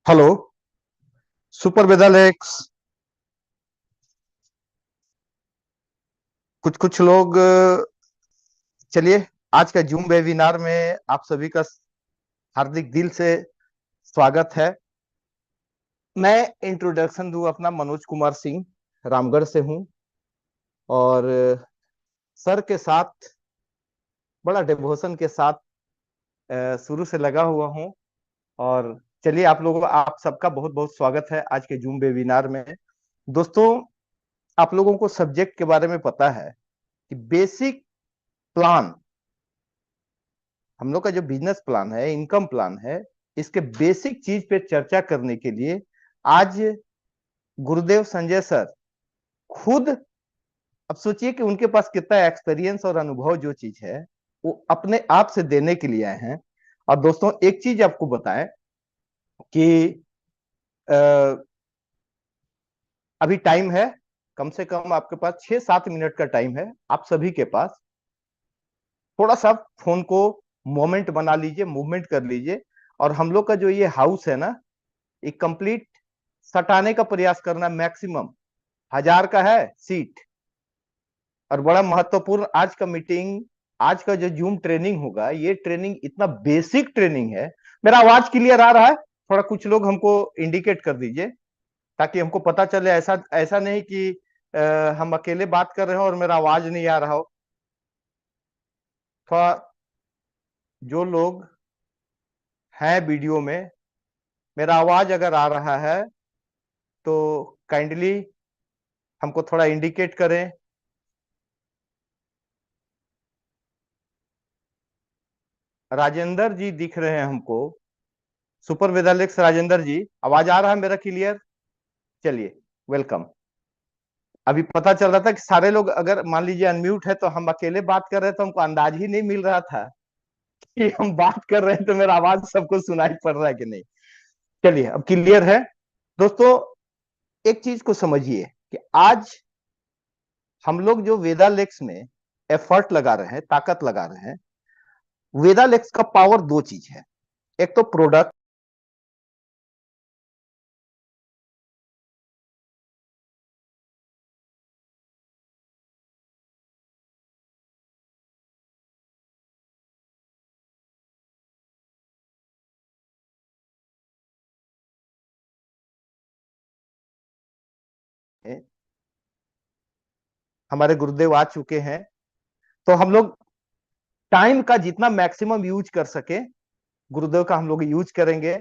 Hello. Super वेदालेक्स। कुछ कुछ लोग चलिए, आज का जूम वेबिनार में आप सभी का हार्दिक दिल से स्वागत है। मैं इंट्रोडक्शन दूं अपना, मनोज कुमार सिंह, रामगढ़ से हूं। और सर के साथ बड़ा डिवोशन के साथ शुरू से लगा हुआ हूं। और चलिए, आप सबका बहुत बहुत स्वागत है आज के जूम वेबिनार में। दोस्तों, आप लोगों को सब्जेक्ट के बारे में पता है कि बेसिक प्लान, हम लोग का जो बिजनेस प्लान है, इनकम प्लान है, इसके बेसिक चीज पे चर्चा करने के लिए आज गुरुदेव संजय सर खुद, अब सोचिए कि उनके पास कितना एक्सपीरियंस और अनुभव जो चीज है वो अपने आप से देने के लिए आए हैं। और दोस्तों, एक चीज आपको बताएं कि अ, अभी टाइम है, कम से कम आपके पास 6-7 मिनट का टाइम है आप सभी के पास। थोड़ा सा फोन को मोमेंट बना लीजिए, मूवमेंट कर लीजिए। और हम लोग का जो ये हाउस है ना, एक कंप्लीट सटाने का प्रयास करना। मैक्सिमम 1000 का है सीट। और बड़ा महत्वपूर्ण आज का मीटिंग, आज का जो जूम ट्रेनिंग होगा, ये ट्रेनिंग इतना बेसिक ट्रेनिंग है। मेरा आवाज क्लियर आ रहा है? थोड़ा कुछ लोग हमको इंडिकेट कर दीजिए ताकि हमको पता चले। ऐसा ऐसा नहीं कि हम अकेले बात कर रहे हो और मेरा आवाज नहीं आ रहा हो। थोड़ा जो लोग हैं वीडियो में, मेरा आवाज अगर आ रहा है तो काइंडली हमको थोड़ा इंडिकेट करें। राजेंद्र जी दिख रहे हैं हमको। सुपर वेदालेक्स राजेंद्र जी, आवाज आ रहा है मेरा क्लियर? चलिए, वेलकम। अभी पता चल रहा था कि सारे लोग अगर मान लीजिए अनम्यूट है तो हम अकेले बात कर रहे हैं, तो हमको अंदाज ही नहीं मिल रहा था कि हम बात कर रहे हैं तो मेरा आवाज सबको सुनाई पड़ रहा है कि नहीं। चलिए, अब क्लियर है। दोस्तों, एक चीज को समझिए कि आज हम लोग जो वेदालेक्स में एफर्ट लगा रहे हैं, ताकत लगा रहे हैं, वेदालेक्स का पावर दो चीज है। एक तो प्रोडक्ट, हमारे गुरुदेव आ चुके हैं, तो हम लोग टाइम का जितना मैक्सिमम यूज कर सके, गुरुदेव का हम लोग यूज करेंगे।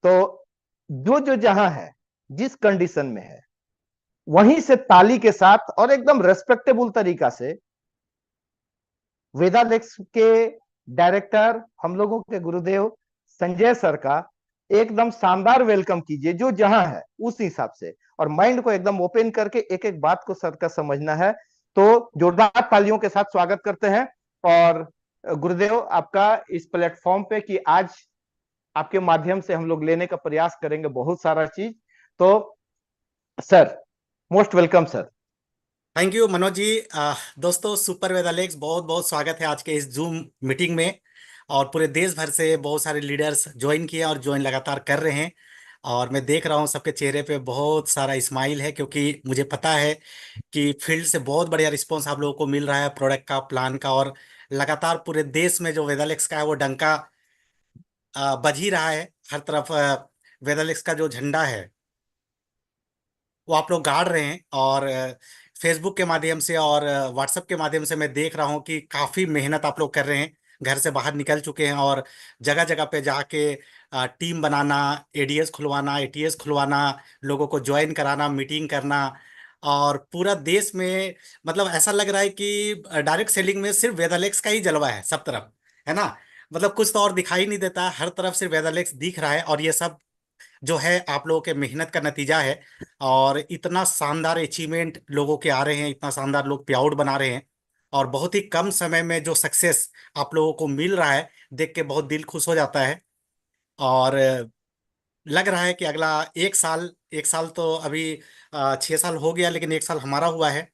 तो जो जो जहां है, जिस कंडीशन में है, वहीं से ताली के साथ और एकदम रेस्पेक्टेबल तरीका से वेदालेक्स के डायरेक्टर, हम लोगों के गुरुदेव संजय सर का एकदम शानदार वेलकम कीजिए। जो जहां है उस हिसाब से, और माइंड को एकदम ओपन करके एक एक बात को सर का समझना है। तो जोरदार तालियों के साथ स्वागत करते हैं। और गुरुदेव, आपका इस प्लेटफॉर्म पे कि आज आपके माध्यम से हम लोग लेने का प्रयास करेंगे बहुत सारा चीज। तो sir, most welcome sir. Thank you Manoj ji. दोस्तों, सुपर वेदालेक्स बहुत बहुत स्वागत है आज के इस जूम मीटिंग में। और पूरे देश भर से बहुत सारे लीडर्स ज्वाइन किए और ज्वाइन लगातार कर रहे हैं। और मैं देख रहा हूँ सबके चेहरे पे बहुत सारा स्माइल है, क्योंकि मुझे पता है कि फील्ड से बहुत बढ़िया रिस्पॉन्स आप लोगों को मिल रहा है प्रोडक्ट का, प्लान का। और लगातार पूरे देश में जो वेदालेक्स का है वो डंका बज ही रहा है हर तरफ। वेदालेक्स का जो झंडा है वो आप लोग गाड़ रहे हैं। और फेसबुक के माध्यम से और व्हाट्सएप के माध्यम से मैं देख रहा हूँ कि काफ़ी मेहनत आप लोग कर रहे हैं। घर से बाहर निकल चुके हैं और जगह जगह पे जाके टीम बनाना, एडीएस खुलवाना, एटीएस खुलवाना, लोगों को ज्वाइन कराना, मीटिंग करना। और पूरा देश में मतलब ऐसा लग रहा है कि डायरेक्ट सेलिंग में सिर्फ वेदालेक्स का ही जलवा है सब तरफ, है ना। मतलब कुछ तो और दिखाई नहीं देता, हर तरफ सिर्फ वेदालेक्स दिख रहा है। और ये सब जो है आप लोगों के मेहनत का नतीजा है। और इतना शानदार अचीवमेंट लोगों के आ रहे हैं, इतना शानदार लोग प्राउड बना रहे हैं। और बहुत ही कम समय में जो सक्सेस आप लोगों को मिल रहा है, देख के बहुत दिल खुश हो जाता है। और लग रहा है कि अगला एक साल तो अभी 6 साल हो गया, लेकिन एक साल हमारा हुआ है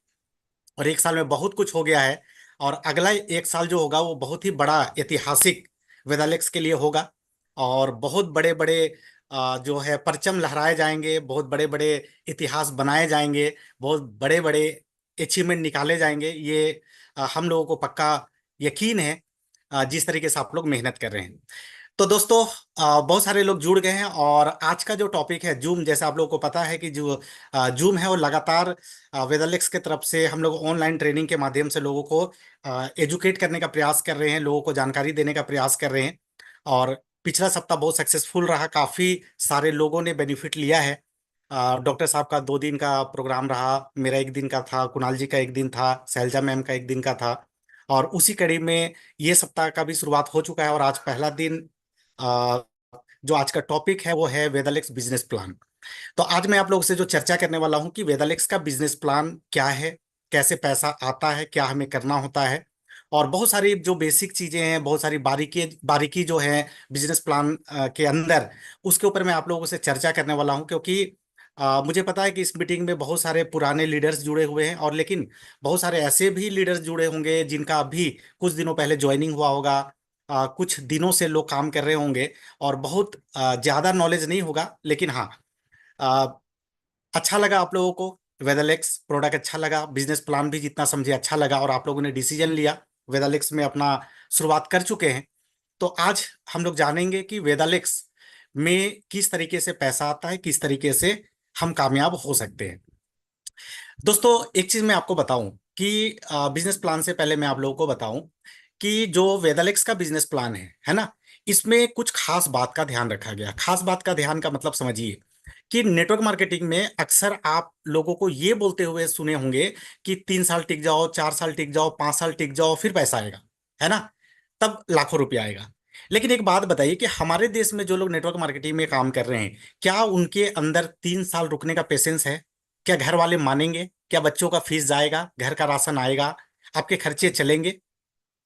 और एक साल में बहुत कुछ हो गया है। और अगला एक साल जो होगा वो बहुत ही बड़ा ऐतिहासिक वेदालेक्स के लिए होगा। और बहुत बड़े बड़े जो है परचम लहराए जाएंगे, बहुत बड़े बड़े इतिहास बनाए जाएंगे, बहुत बड़े बड़े अचीवमेंट निकाले जाएंगे। ये हम लोगों को पक्का यकीन है, जिस तरीके से आप लोग मेहनत कर रहे हैं। तो दोस्तों, बहुत सारे लोग जुड़ गए हैं और आज का जो टॉपिक है जूम, जैसे आप लोगों को पता है कि जो जूम है वो लगातार वेदालेक्स के तरफ से हम लोग ऑनलाइन ट्रेनिंग के माध्यम से लोगों को एजुकेट करने का प्रयास कर रहे हैं, लोगों को जानकारी देने का प्रयास कर रहे हैं। और पिछला सप्ताह बहुत सक्सेसफुल रहा, काफी सारे लोगों ने बेनिफिट लिया है। डॉक्टर साहब का 2 दिन का प्रोग्राम रहा, मेरा 1 दिन का था, कुणाल जी का 1 दिन था, शैलजा मैम का 1 दिन का था। और उसी कड़ी में ये सप्ताह का भी शुरुआत हो चुका है और आज पहला दिन। अ, जो आज का टॉपिक है वो है वेदालेक्स बिजनेस प्लान। तो आज मैं आप लोगों से जो चर्चा करने वाला हूं कि वेदालेक्स का बिजनेस प्लान क्या है, कैसे पैसा आता है, क्या हमें करना होता है, और बहुत सारी जो बेसिक चीजें हैं, बहुत सारी बारीकी बारीकी जो है बिजनेस प्लान के अंदर, उसके ऊपर मैं आप लोगों से चर्चा करने वाला हूं। क्योंकि मुझे पता है कि इस मीटिंग में बहुत सारे पुराने लीडर्स जुड़े हुए हैं, और लेकिन बहुत सारे ऐसे भी लीडर्स जुड़े होंगे जिनका अभी कुछ दिनों पहले ज्वाइनिंग हुआ होगा, कुछ दिनों से लोग काम कर रहे होंगे, और बहुत ज्यादा नॉलेज नहीं होगा। लेकिन हाँ, अ, अच्छा लगा आप लोगों को वेदालेक्स प्रोडक्ट, अच्छा लगा बिजनेस प्लान भी, जितना समझे अच्छा लगा, और आप लोगों ने डिसीजन लिया, वेदालेक्स में अपना शुरुआत कर चुके हैं। तो आज हम लोग जानेंगे कि वेदालेक्स में किस तरीके से पैसा आता है, किस तरीके से हम कामयाब हो सकते हैं। दोस्तों, एक चीज मैं आपको बताऊं कि बिजनेस प्लान से पहले मैं आप लोगों को बताऊं कि जो वेदालेक्स का बिजनेस प्लान है ना, इसमें कुछ खास बात का ध्यान रखा गया। खास बात का ध्यान का मतलब समझिए कि नेटवर्क मार्केटिंग में अक्सर आप लोगों को ये बोलते हुए सुने होंगे कि 3 साल टिक जाओ, 4 साल टिक जाओ, 5 साल टिक जाओ, फिर पैसा आएगा, है ना, तब लाखों रुपया आएगा। लेकिन एक बात बताइए कि हमारे देश में जो लोग नेटवर्क मार्केटिंग में काम कर रहे हैं, क्या उनके अंदर 3 साल रुकने का पेशेंस है? क्या घर वाले मानेंगे? क्या बच्चों का फीस जाएगा, घर का राशन आएगा, आपके खर्चे चलेंगे?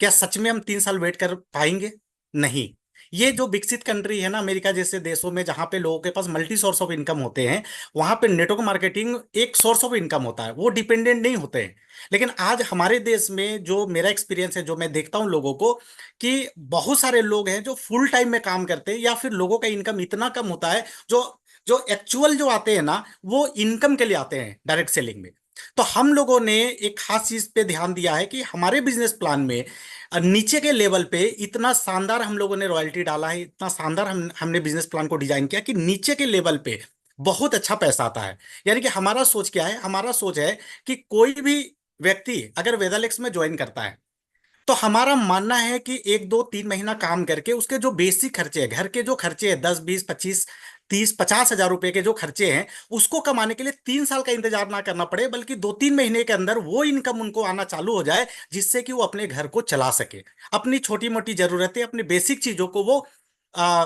क्या सच में हम 3 साल वेट कर पाएंगे? नहीं। ये जो विकसित कंट्री है ना, अमेरिका जैसे देशों में, जहां पे लोगों के पास मल्टी सोर्स ऑफ इनकम होते हैं, वहां पे नेटवर्क मार्केटिंग एक सोर्स ऑफ इनकम होता है, वो डिपेंडेंट नहीं होते हैं। लेकिन आज हमारे देश में जो मेरा एक्सपीरियंस है, जो मैं देखता हूं लोगों को, कि बहुत सारे लोग हैं जो फुल टाइम में काम करते हैं, या फिर लोगों का इनकम इतना कम होता है, जो जो एक्चुअल जो आते हैं ना, वो इनकम के लिए आते हैं डायरेक्ट सेलिंग में। तो हम लोगों ने एक खास चीज पे ध्यान दिया है कि हमारे बिजनेस प्लान में नीचे के लेवल पे इतना शानदार हम लोगों ने रॉयल्टी डाला है, इतना शानदार हमने बिजनेस प्लान को डिजाइन किया कि नीचे के लेवल पे बहुत अच्छा पैसा आता है। यानी कि हमारा सोच क्या है, हमारा सोच है कि कोई भी व्यक्ति अगर वेदालेक्स में ज्वाइन करता है, तो हमारा मानना है कि 1 2 3 महीना काम करके उसके जो बेसिक खर्चे हैं, घर के जो खर्चे हैं, 10 20 25 30 50 हजार रुपए के जो खर्चे हैं, उसको कमाने के लिए 3 साल का इंतजार ना करना पड़े, बल्कि 2 3 महीने के अंदर वो इनकम उनको आना चालू हो जाए, जिससे कि वो अपने घर को चला सके, अपनी छोटी मोटी जरूरतें, अपनी बेसिक चीजों को वो आ,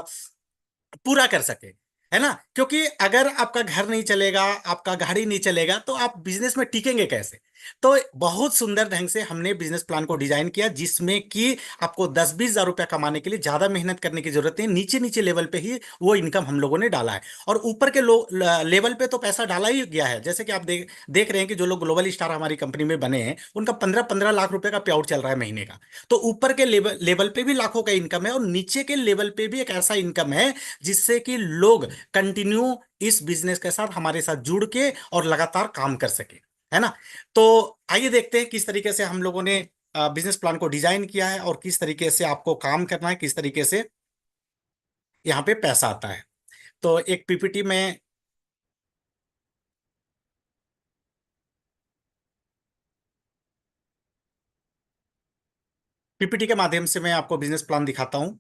पूरा कर सके, है ना। क्योंकि अगर आपका घर नहीं चलेगा, आपका गाड़ी नहीं चलेगा, तो आप बिजनेस में टिकेंगे कैसे? तो बहुत सुंदर ढंग से हमने बिजनेस प्लान को डिजाइन किया, जिसमें कि आपको 10 20 हजार रुपया कमाने के लिए ज्यादा मेहनत करने की जरूरत नहीं, नीचे नीचे लेवल पे ही वो इनकम हम लोगों ने डाला है। और ऊपर के लेवल पे तो पैसा डाला ही गया है। जैसे कि आप देख देख रहे हैं कि जो लोग ग्लोबल स्टार हमारी कंपनी में बने हैं, उनका 15 15 लाख रुपए का पे आउट चल रहा है महीने का। तो ऊपर के लेवल लेवल पे भी लाखों का इनकम है, और नीचे के लेवल पे भी एक ऐसा इनकम है जिससे कि लोग कंटिन्यू इस बिजनेस के साथ हमारे साथ जुड़ के और लगातार काम कर सके, है ना। तो आइए देखते हैं किस तरीके से हम लोगों ने बिजनेस प्लान को डिजाइन किया है, और किस तरीके से आपको काम करना है, किस तरीके से यहाँ पे पैसा आता है। तो एक पीपीटी में, पीपीटी के माध्यम से मैं आपको बिजनेस प्लान दिखाता हूँ।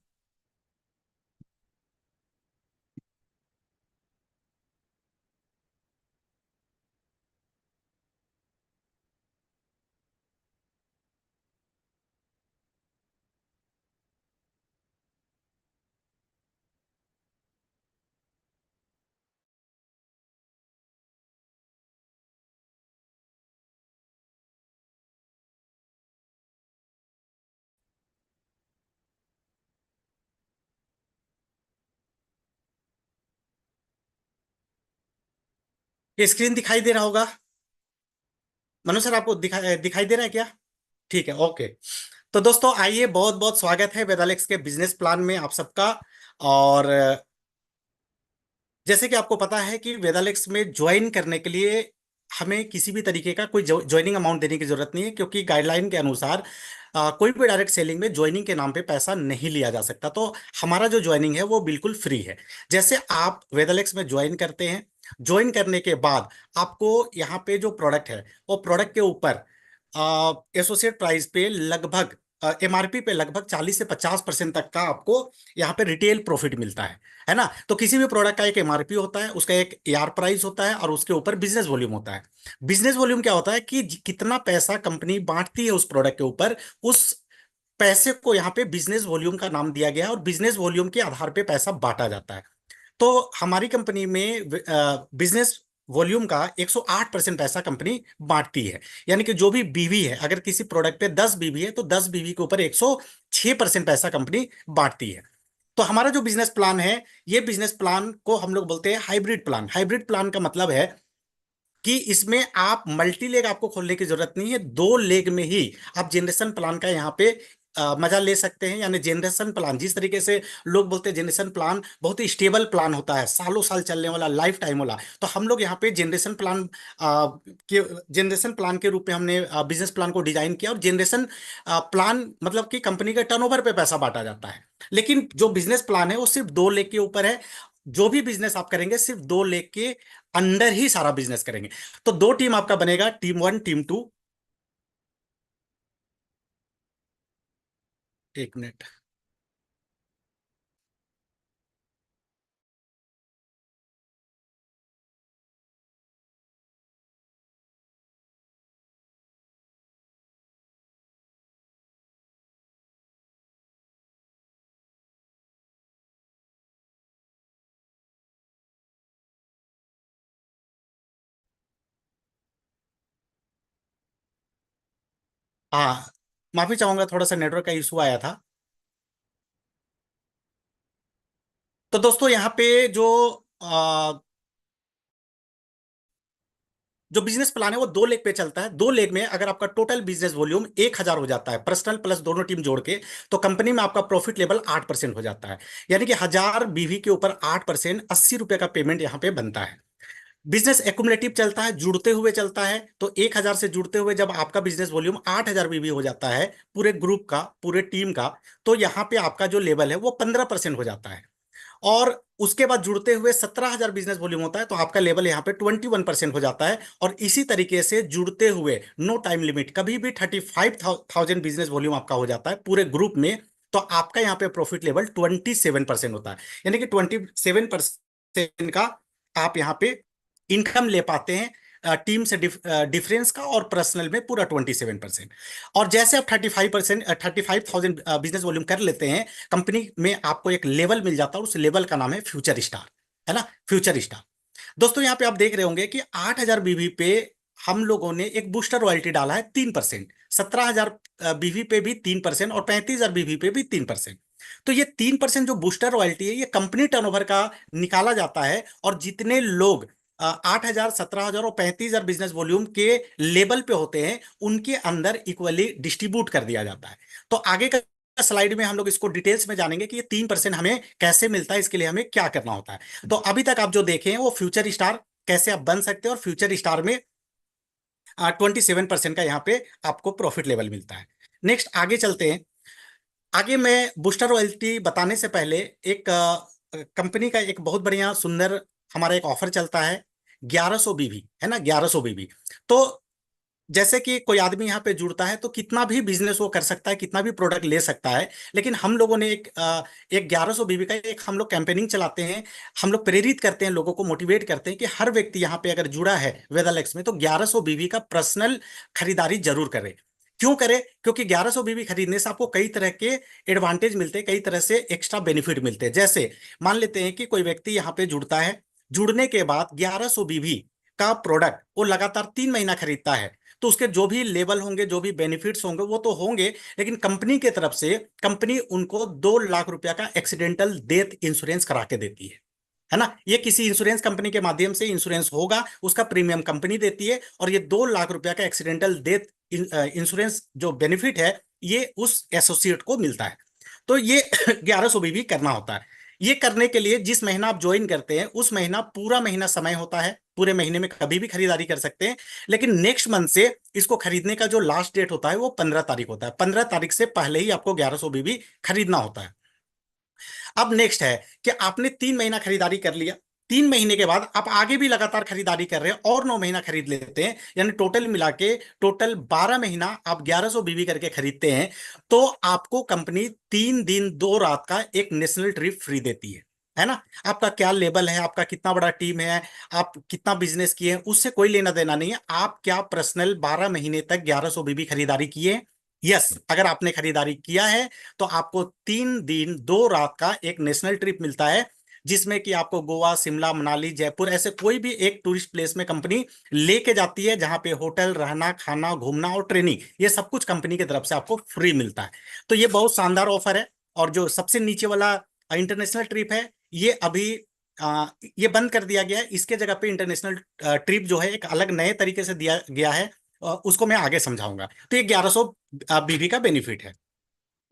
ये स्क्रीन दिखाई दे रहा होगा, मनोज सर, आपको दिखाई दे रहा है क्या? ठीक है, ओके। तो दोस्तों आइए, बहुत बहुत स्वागत है वेदालेक्स के बिजनेस प्लान में आप सबका। और जैसे कि आपको पता है कि वेदालेक्स में ज्वाइन करने के लिए हमें किसी भी तरीके का कोई ज्वाइनिंग अमाउंट देने की जरूरत नहीं है, क्योंकि गाइडलाइन के अनुसार कोई भी डायरेक्ट सेलिंग में ज्वाइनिंग के नाम पे पैसा नहीं लिया जा सकता। तो हमारा जो ज्वाइनिंग है वो बिल्कुल फ्री है। जैसे आप वेदालेक्स में ज्वाइन करते हैं, ज्वाइन करने के बाद आपको यहाँ पे जो प्रोडक्ट है वो प्रोडक्ट के ऊपर एसोसिएट प्राइस पे लगभग एमआरपी पे लगभग 40 से 50% तक का आपको यहाँ पे रिटेल प्रॉफिट मिलता है ना। तो किसी भी प्रोडक्ट का एक एमआरपी होता है, उसका एक एआर प्राइस होता है और उसके ऊपर बिजनेस वॉल्यूम होता है। बिजनेस वॉल्यूम क्या होता है कि कितना पैसा कंपनी बांटती है उस प्रोडक्ट के ऊपर, उस पैसे को यहाँ पे बिजनेस वॉल्यूम का नाम दिया गया है और बिजनेस वॉल्यूम के आधार पे पैसा बांटा जाता है। तो हमारी कंपनी में बिजनेस वॉल्यूम का 108% पैसा कंपनी बांटती है। यानी कि जो भी बीवी है, अगर किसी प्रोडक्ट पे 10 बीवी है तो 10 बीवी के ऊपर 106% पैसा कंपनी बांटती है। तो हमारा जो बिजनेस प्लान है, ये बिजनेस प्लान को हम लोग बोलते हैं हाइब्रिड प्लान। हाइब्रिड प्लान का मतलब है कि इसमें आप मल्टी लेग आपको खोलने की जरूरत नहीं है, 2 लेग में ही आप जनरेशन प्लान का यहाँ पे मजा ले सकते हैं। यानी जनरेशन प्लान, जिस तरीके से लोग बोलते हैं जनरेशन प्लान बहुत ही स्टेबल प्लान होता है, सालों साल चलने वाला, लाइफ टाइम वाला, तो हम लोग यहाँ पे के जनरेशन प्लान के रूप में हमने बिजनेस प्लान को डिजाइन किया। और जनरेशन प्लान मतलब कि कंपनी के टर्नओवर पे पैसा बांटा जाता है। लेकिन जो बिजनेस प्लान है वो सिर्फ 2 लेग के ऊपर है। जो भी बिजनेस आप करेंगे सिर्फ 2 लेग के अंदर ही सारा बिजनेस करेंगे। तो 2 टीम आपका बनेगा, टीम 1 टीम 2। एक मिनट। हाँ, माफी चाहूंगा, थोड़ा सा नेटवर्क का इशू आया था। तो दोस्तों यहाँ पे जो जो बिजनेस प्लान है वो 2 लेग पे चलता है। 2 लेग में अगर आपका टोटल बिजनेस वॉल्यूम 1,000 हो जाता है, पर्सनल प्लस दोनों टीम जोड़ के, तो कंपनी में आपका प्रॉफिट लेवल 8% हो जाता है। यानी कि 1,000 बीवी के ऊपर 8%, ₹80 का पेमेंट यहाँ पे बनता है। बिजनेस एक्युमुलेटिव चलता है, जुड़ते हुए चलता है। तो 1,000 से जुड़ते हुए जब आपका बिजनेस वॉल्यूम 8,000 बीवी हो जाता है पूरे ग्रुप का, पूरे टीम का, तो यहाँ पे आपका जो लेवल है वो 15% हो जाता है। और उसके बाद जुड़ते हुए 17,000 बिजनेस वॉल्यूम होता है तो आपका लेवल यहाँ पे 21% हो जाता है। और इसी तरीके से जुड़ते हुए नो टाइम लिमिट कभी भी 35,000 बिजनेस वॉल्यूम आपका हो जाता है पूरे ग्रुप में, तो आपका यहाँ पे प्रॉफिट लेवल 27% होता है। यानी कि 27% का आप यहाँ पे इनकम ले पाते हैं, टीम से डिफरेंस का, और पर्सनल में पूरा 27%। और जैसे आप 35,000 बिजनेस वॉल्यूम कर लेते हैं, कंपनी में आपको एक लेवल मिल जाता है, उस लेवल का नाम है फ्यूचर स्टार, है ना, फ्यूचर स्टार। दोस्तों यहाँ पे आप देख रहे होंगे कि 8,000 बीवी पे हम लोगों ने एक बूस्टर रॉयल्टी डाला है 3%, 17,000 बीवी पे भी 3%, और 35,000 बीवी पे भी 3%। तो ये 3% जो बूस्टर रॉयल्टी है ये कंपनी टर्नओवर का निकाला जाता है, और जितने लोग 8,000, 17,000 और 35,000 बिजनेस वॉल्यूम के लेवल पे होते हैं उनके अंदर इक्वली डिस्ट्रीब्यूट कर दिया जाता है। तो आगे का स्लाइड में हम लोग इसको डिटेल्स में जानेंगे कि ये 3% हमें कैसे मिलता है, इसके लिए हमें क्या करना होता है। तो अभी तक आप जो देखे हैं वो फ्यूचर स्टार कैसे आप बन सकते हैं, और फ्यूचर स्टार में 27% का यहाँ पे आपको प्रॉफिट लेवल मिलता है। नेक्स्ट आगे चलते हैं। आगे मैं बूस्टर रॉयल्टी बताने से पहले एक कंपनी का एक बहुत बढ़िया सुंदर हमारा एक ऑफर चलता है, 1100 बीवी, है ना, 1100 बीवी। तो जैसे कि कोई आदमी यहाँ पे जुड़ता है तो कितना भी बिजनेस वो कर सकता है, कितना भी प्रोडक्ट ले सकता है। लेकिन हम लोगों ने एक 1100 बीवी का एक हम लोग कैंपेनिंग चलाते हैं। हम लोग प्रेरित करते हैं, लोगों को मोटिवेट करते हैं कि हर व्यक्ति यहाँ पे अगर जुड़ा है वेदालेक्स में तो 1100 बीवी का पर्सनल खरीदारी जरूर करे। क्यों करे? क्योंकि 1100 बीवी खरीदने से आपको कई तरह के एडवांटेज मिलते हैं, कई तरह से एक्स्ट्रा बेनिफिट मिलते हैं। जैसे मान लेते हैं कि कोई व्यक्ति यहाँ पे जुड़ता है, जुड़ने के बाद 1100 बीवी का प्रोडक्ट वो लगातार 3 महीना खरीदता है, तो उसके जो भी लेवल होंगे, जो भी बेनिफिट्स होंगे वो तो होंगे, लेकिन कंपनी की तरफ से कंपनी उनको 2 लाख रुपया का एक्सीडेंटल डेथ इंश्योरेंस करा के देती है ना। ये किसी इंश्योरेंस कंपनी के माध्यम से इंश्योरेंस होगा, उसका प्रीमियम कंपनी देती है, और ये 2 लाख रुपया का एक्सीडेंटल डेथ इंश्योरेंस जो बेनिफिट है ये उस एसोसिएट को मिलता है। तो ये 1100 भी करना होता है। ये करने के लिए जिस महीना आप ज्वाइन करते हैं उस महीना पूरा महीना समय होता है, पूरे महीने में कभी भी खरीदारी कर सकते हैं। लेकिन नेक्स्ट मंथ से इसको खरीदने का जो लास्ट डेट होता है वो 15 तारीख होता है। 15 तारीख से पहले ही आपको 1100 बीबी खरीदना होता है। अब नेक्स्ट है कि आपने 3 महीना खरीदारी कर लिया, 3 महीने के बाद आप आगे भी लगातार खरीदारी कर रहे हैं और 9 महीना खरीद लेते हैं, यानी टोटल मिला के टोटल 12 महीना आप 1100 बीबी करके खरीदते हैं, तो आपको कंपनी 3 दिन 2 रात का एक नेशनल ट्रिप फ्री देती है ना। आपका क्या लेवल है, आपका कितना बड़ा टीम है, आप कितना बिजनेस किए हैं, उससे कोई लेना देना नहीं है। आप क्या पर्सनल 12 महीने तक 1100 बीबी खरीदारी किए? यस, अगर आपने खरीदारी किया है तो आपको 3 दिन 2 रात का एक नेशनल ट्रिप मिलता है, जिसमें कि आपको गोवा, शिमला, मनाली, जयपुर ऐसे कोई भी एक टूरिस्ट प्लेस में कंपनी लेके जाती है, जहां पे होटल, रहना, खाना, घूमना और ट्रेनिंग, ये सब कुछ कंपनी की तरफ से आपको फ्री मिलता है। तो ये बहुत शानदार ऑफर है। और जो सबसे नीचे वाला इंटरनेशनल ट्रिप है, ये अभी ये बंद कर दिया गया है। इसके जगह पे इंटरनेशनल ट्रिप जो है एक अलग नए तरीके से दिया गया है, उसको मैं आगे समझाऊंगा। तो ये 1100 बीबी का बेनिफिट है।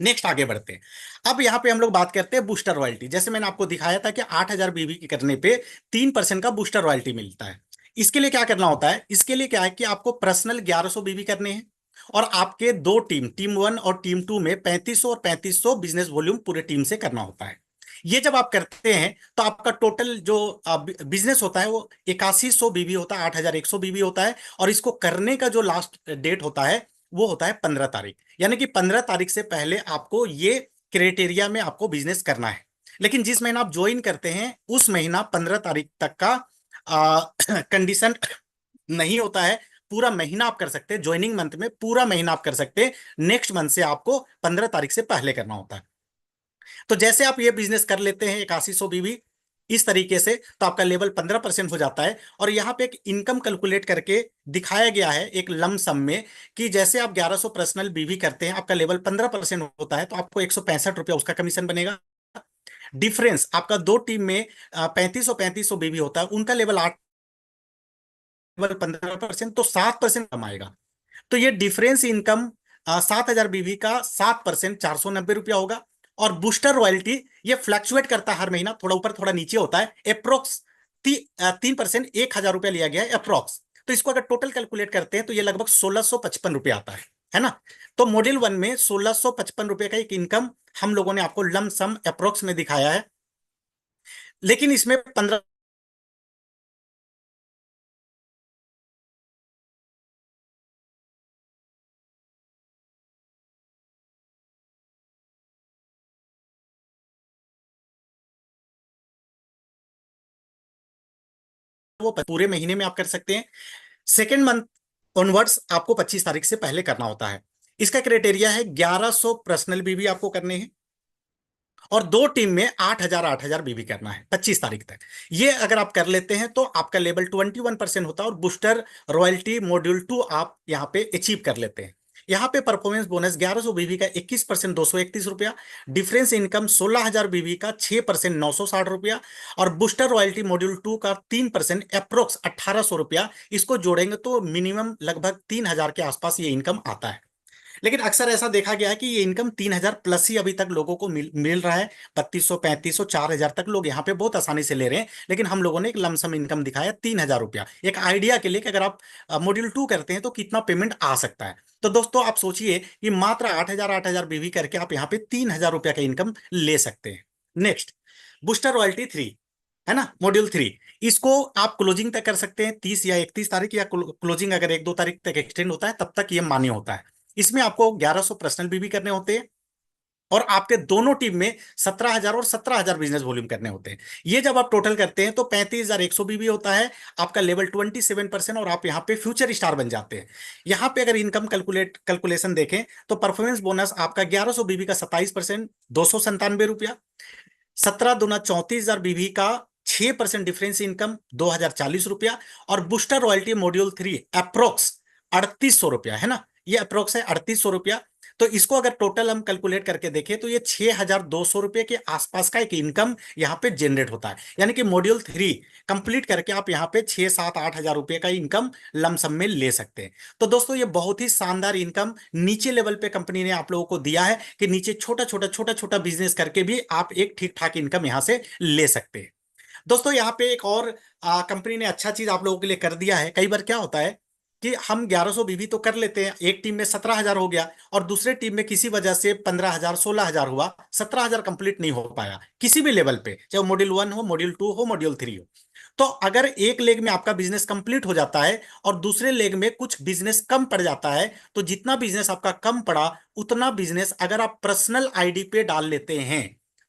नेक्स्ट आगे बढ़ते हैं। अब यहाँ पे हम लोग बात करते हैं बूस्टर रॉयल्टी। जैसे मैंने आपको दिखाया था कि 8000 बीबी के करने पे 3% का बूस्टर रॉयल्टी मिलता है। इसके लिए क्या करना होता है? इसके लिए क्या है कि आपको पर्सनल 1100 बीबी करने हैं, और आपके दो टीम, टीम 1 और टीम 2 में 3500 और 3500 बिजनेस वॉल्यूम पूरे टीम से करना होता है। ये जब आप करते हैं तो आपका टोटल जो बिजनेस होता है वो 8100 बीबी होता है, 8100 बीबी होता है। और इसको करने का जो लास्ट डेट होता है वो होता है 15 तारीख। यानी कि 15 तारीख से पहले आपको ये क्राइटेरिया में आपको बिजनेस करना है। लेकिन जिस महीना आप ज्वाइन करते हैं उस महीना 15 तारीख तक का कंडीशन नहीं होता है। पूरा महीना आप कर सकते हैं, ज्वाइनिंग मंथ में पूरा महीना आप कर सकते हैं। नेक्स्ट मंथ से आपको 15 तारीख से पहले करना होता है। तो जैसे आप ये बिजनेस कर लेते हैं 8100 बीबी इस तरीके से, तो आपका लेवल 15% हो जाता है। और यहाँ पे एक इनकम कैलकुलेट करके दिखाया गया है एक लम सम में, कि जैसे आप 1100 पर्सनल बीवी करते हैं, आपका लेवल 15% होता है, तो आपको 165 रुपया उसका कमीशन बनेगा। डिफरेंस आपका दो टीम में 3500 बीवी होता है, उनका लेवल 8, लेवल 15%, तो 7% कमाएगा। तो ये डिफरेंस इनकम 7000 बीवी का 7%, 490 रुपया होगा। और बूस्टर रॉयल्टी ये फ्लैक्चुएट करता है हर महीना, थोड़ा ऊपर थोड़ा नीचे होता है। अप्रोक्स 3%, 1000 रुपया लिया गया है अप्रोक्स। तो इसको अगर टोटल कैलकुलेट करते हैं तो ये लगभग 1655 रुपया आता है ना। तो मॉड्यूल 1 में 1655 रुपये का एक इनकम हम लोगों ने आपको लम सम अप्रोक्स में दिखाया है। लेकिन इसमें 15 वो पूरे महीने में आप कर सकते हैं। सेकेंड मंथ ऑनवर्ड्स आपको 25 तारीख से पहले करना होता है। इसका क्राइटेरिया है 1100 पर्सनल बीवी आपको करने हैं, और दो टीम में 8000 बीवी करना है 25 तारीख तक। ये अगर आप कर लेते हैं तो आपका लेवल 21% होता है, और बूस्टर रॉयल्टी मॉड्यूल 2 आप यहाँ पे अचीव कर लेते हैं। यहाँ पे परफॉर्मेंस बोनस 1100 बीवी का 21%, 231 रुपया। डिफरेंस इनकम 16000 बीवी का 6%, 960 रुपया। और बूस्टर रॉयल्टी मॉड्यूल 2 का 3%, अप्रोक्स 1800 रुपया। इसको जोड़ेंगे तो मिनिमम लगभग 3000 के आसपास ये इनकम आता है। लेकिन अक्सर ऐसा देखा गया है कि ये इनकम 3000 प्लस ही अभी तक लोगों को मिल रहा है। 3200, 3500, 4000 तक लोग यहाँ पे बहुत आसानी से ले रहे हैं। लेकिन हम लोगों ने एक लमसम इनकम दिखाया 3000 रुपया, एक आइडिया के लिए कि अगर आप मॉड्यूल 2 करते हैं तो कितना पेमेंट आ सकता है। तो दोस्तों आप सोचिए कि मात्र 8000 बीवी करके आप यहाँ पे 3000 रुपया का इनकम ले सकते हैं। नेक्स्ट, बूस्टर रॉयल्टी 3 है ना, मॉड्यूल 3। इसको आप क्लोजिंग तक कर सकते हैं 30 या 31 तारीख, या क्लोजिंग अगर 1-2 तारीख तक एक्सटेंड होता है तब तक ये मान्य होता है। इसमें आपको 1100 पर्सनल बीवी करने होते हैं, और आपके दोनों टीम में 17000 और 17000 बिजनेस वॉल्यूम करने होते हैं। ये जब आप टोटल करते हैं तो 35100 बीवी होता है। आपका लेवल 27%, और आप यहाँ पे फ्यूचर स्टार बन जाते हैं। यहाँ पे अगर इनकम कैलकुलेशन देखें तो परफॉर्मेंस बोनस आपका 1100 बीवी का 27%, 297 रुपया। 17 दूना 34,000 बीवी का 6% डिफरेंस इनकम, 2040 रुपया। और बूस्टर रॉयल्टी मॉड्यूल 3 अप्रोक्स 3800 रुपया, है ना। ये अप्रोक्स है 3800 रुपया। तो इसको अगर टोटल हम कैलकुलेट करके देखें तो ये 6200 रुपये के आसपास का एक इनकम यहाँ पे जनरेट होता है। यानी कि मॉड्यूल 3 कंप्लीट करके आप यहाँ पे 6 7 8 हजार रुपये का इनकम लमसम में ले सकते हैं। तो दोस्तों ये बहुत ही शानदार इनकम नीचे लेवल पे कंपनी ने आप लोगों को दिया है कि नीचे छोटा छोटा बिजनेस करके भी आप एक ठीक ठाक इनकम यहाँ से ले सकते हैं। दोस्तों यहाँ पे एक और कंपनी ने अच्छा चीज आप लोगों के लिए कर दिया है। कई बार क्या होता है कि हम 1100 बीबी तो कर लेते हैं, एक टीम में 17 हजार हो गया और दूसरे टीम में किसी वजह से 15 हजार 16 हजार हुआ, 17 हजार कंप्लीट नहीं हो पाया किसी भी लेवल पे, चाहे मॉड्यूल 1 हो, मॉड्यूल 2 हो, मॉड्यूल 3 हो। तो अगर एक लेग में आपका बिजनेस कंप्लीट हो जाता है और दूसरे लेग में कुछ बिजनेस कम पड़ जाता है, तो जितना बिजनेस आपका कम पड़ा उतना बिजनेस अगर आप पर्सनल आईडी पे डाल लेते हैं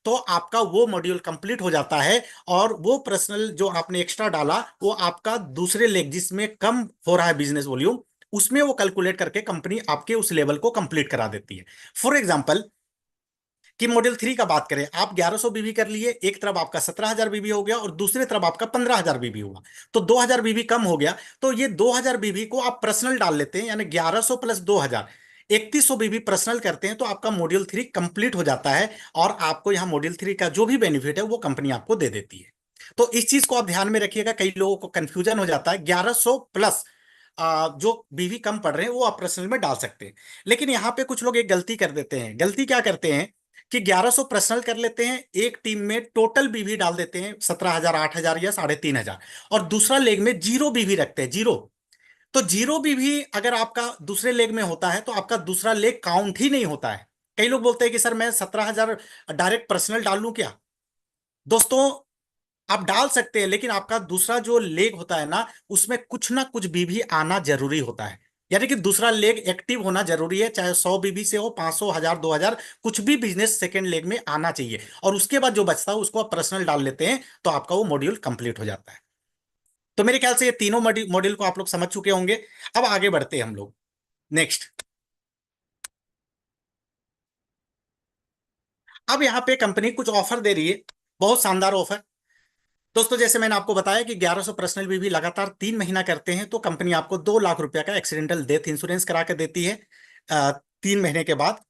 तो आपका वो मॉड्यूल कंप्लीट हो जाता है। और वो पर्सनल जो आपने एक्स्ट्रा डाला वो आपका दूसरे लेग जिसमें कम हो रहा है बिजनेस वॉल्यूम, उसमें वो कैलकुलेट करके कंपनी आपके उस लेवल को कंप्लीट करा देती है। फॉर एग्जाम्पल कि मॉड्यूल 3 का बात करें, आप 1100 बीबी कर लिए, एक तरफ आपका 17 हजार बीबी हो गया और दूसरी तरफ आपका 15 हजार बीबी हुआ, तो 2000 बीबी कम हो गया। तो ये 2000 बीबी को आप पर्सनल डाल लेते हैं, यानी 1100 प्लस 2000, 3100 बीबी पर्सनल करते हैं, तो आपका मॉड्यूल 3 कंप्लीट हो जाता है। और आपको यहाँ मॉड्यूल 3 का जो भी बेनिफिट है वो कंपनी आपको दे देती है। तो इस चीज को आप ध्यान में रखिएगा, कई लोगों को कंफ्यूजन हो जाता है। 1100 प्लस जो बीवी कम पड़ रहे हैं वो आप पर्सनल में डाल सकते हैं। लेकिन यहाँ पे कुछ लोग एक गलती कर देते हैं। गलती क्या करते हैं कि 1100 पर्सनल कर लेते हैं, एक टीम में टोटल बीवी डाल देते हैं 17 हजार 8 हजार या 3,500, और दूसरा लेग में जीरो बीवी रखते हैं, जीरो। तो जीरो बीवी अगर आपका दूसरे लेग में होता है तो आपका दूसरा लेग काउंट ही नहीं होता है। कई लोग बोलते हैं कि सर मैं 17 हजार डायरेक्ट पर्सनल डाल लूं क्या। दोस्तों आप डाल सकते हैं, लेकिन आपका दूसरा जो लेग होता है ना उसमें कुछ ना कुछ बीवी आना जरूरी होता है। यानी कि दूसरा लेग एक्टिव होना जरूरी है, चाहे 100 बीबी से हो, 500, 1000, 2000, कुछ भी बिजनेस सेकेंड लेग में आना चाहिए। और उसके बाद जो बचता है उसको आप पर्सनल डाल लेते हैं तो आपका वो मॉड्यूल कंप्लीट हो जाता है। तो मेरे ख्याल से ये तीनों मॉड्यूल को आप लोग समझ चुके होंगे। अब आगे बढ़ते हैं हम लोग नेक्स्ट। अब यहाँ पे कंपनी कुछ ऑफर दे रही है, बहुत शानदार ऑफर। दोस्तों जैसे मैंने आपको बताया कि 1100 पर्सनल भी लगातार 3 महीना करते हैं तो कंपनी आपको 2 लाख रुपया का एक्सीडेंटल डेथ इंश्योरेंस करा के देती है 3 महीने के बाद।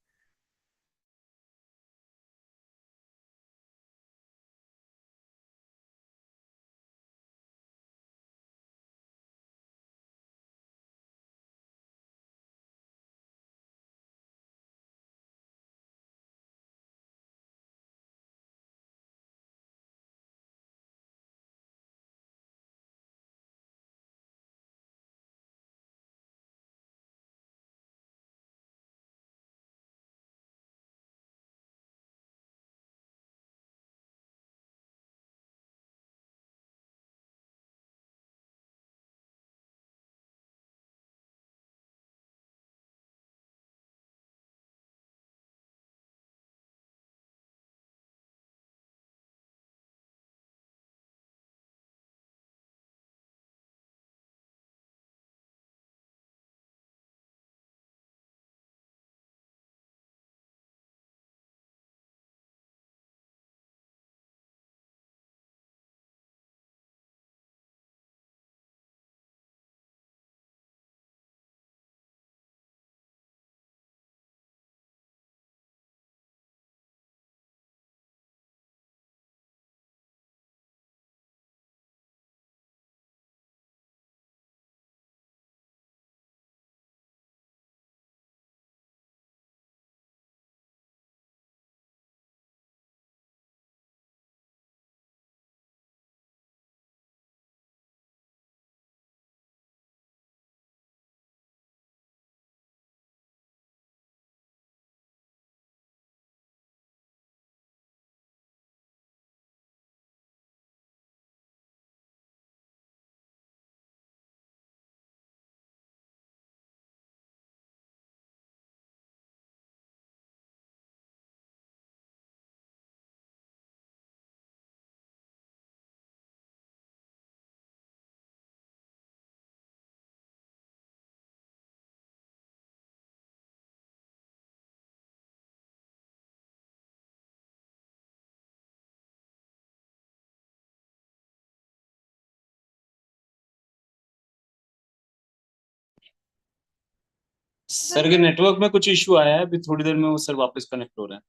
सर के नेटवर्क में कुछ इशू आया है, अभी थोड़ी देर में वो सर वापस कनेक्ट हो रहा है।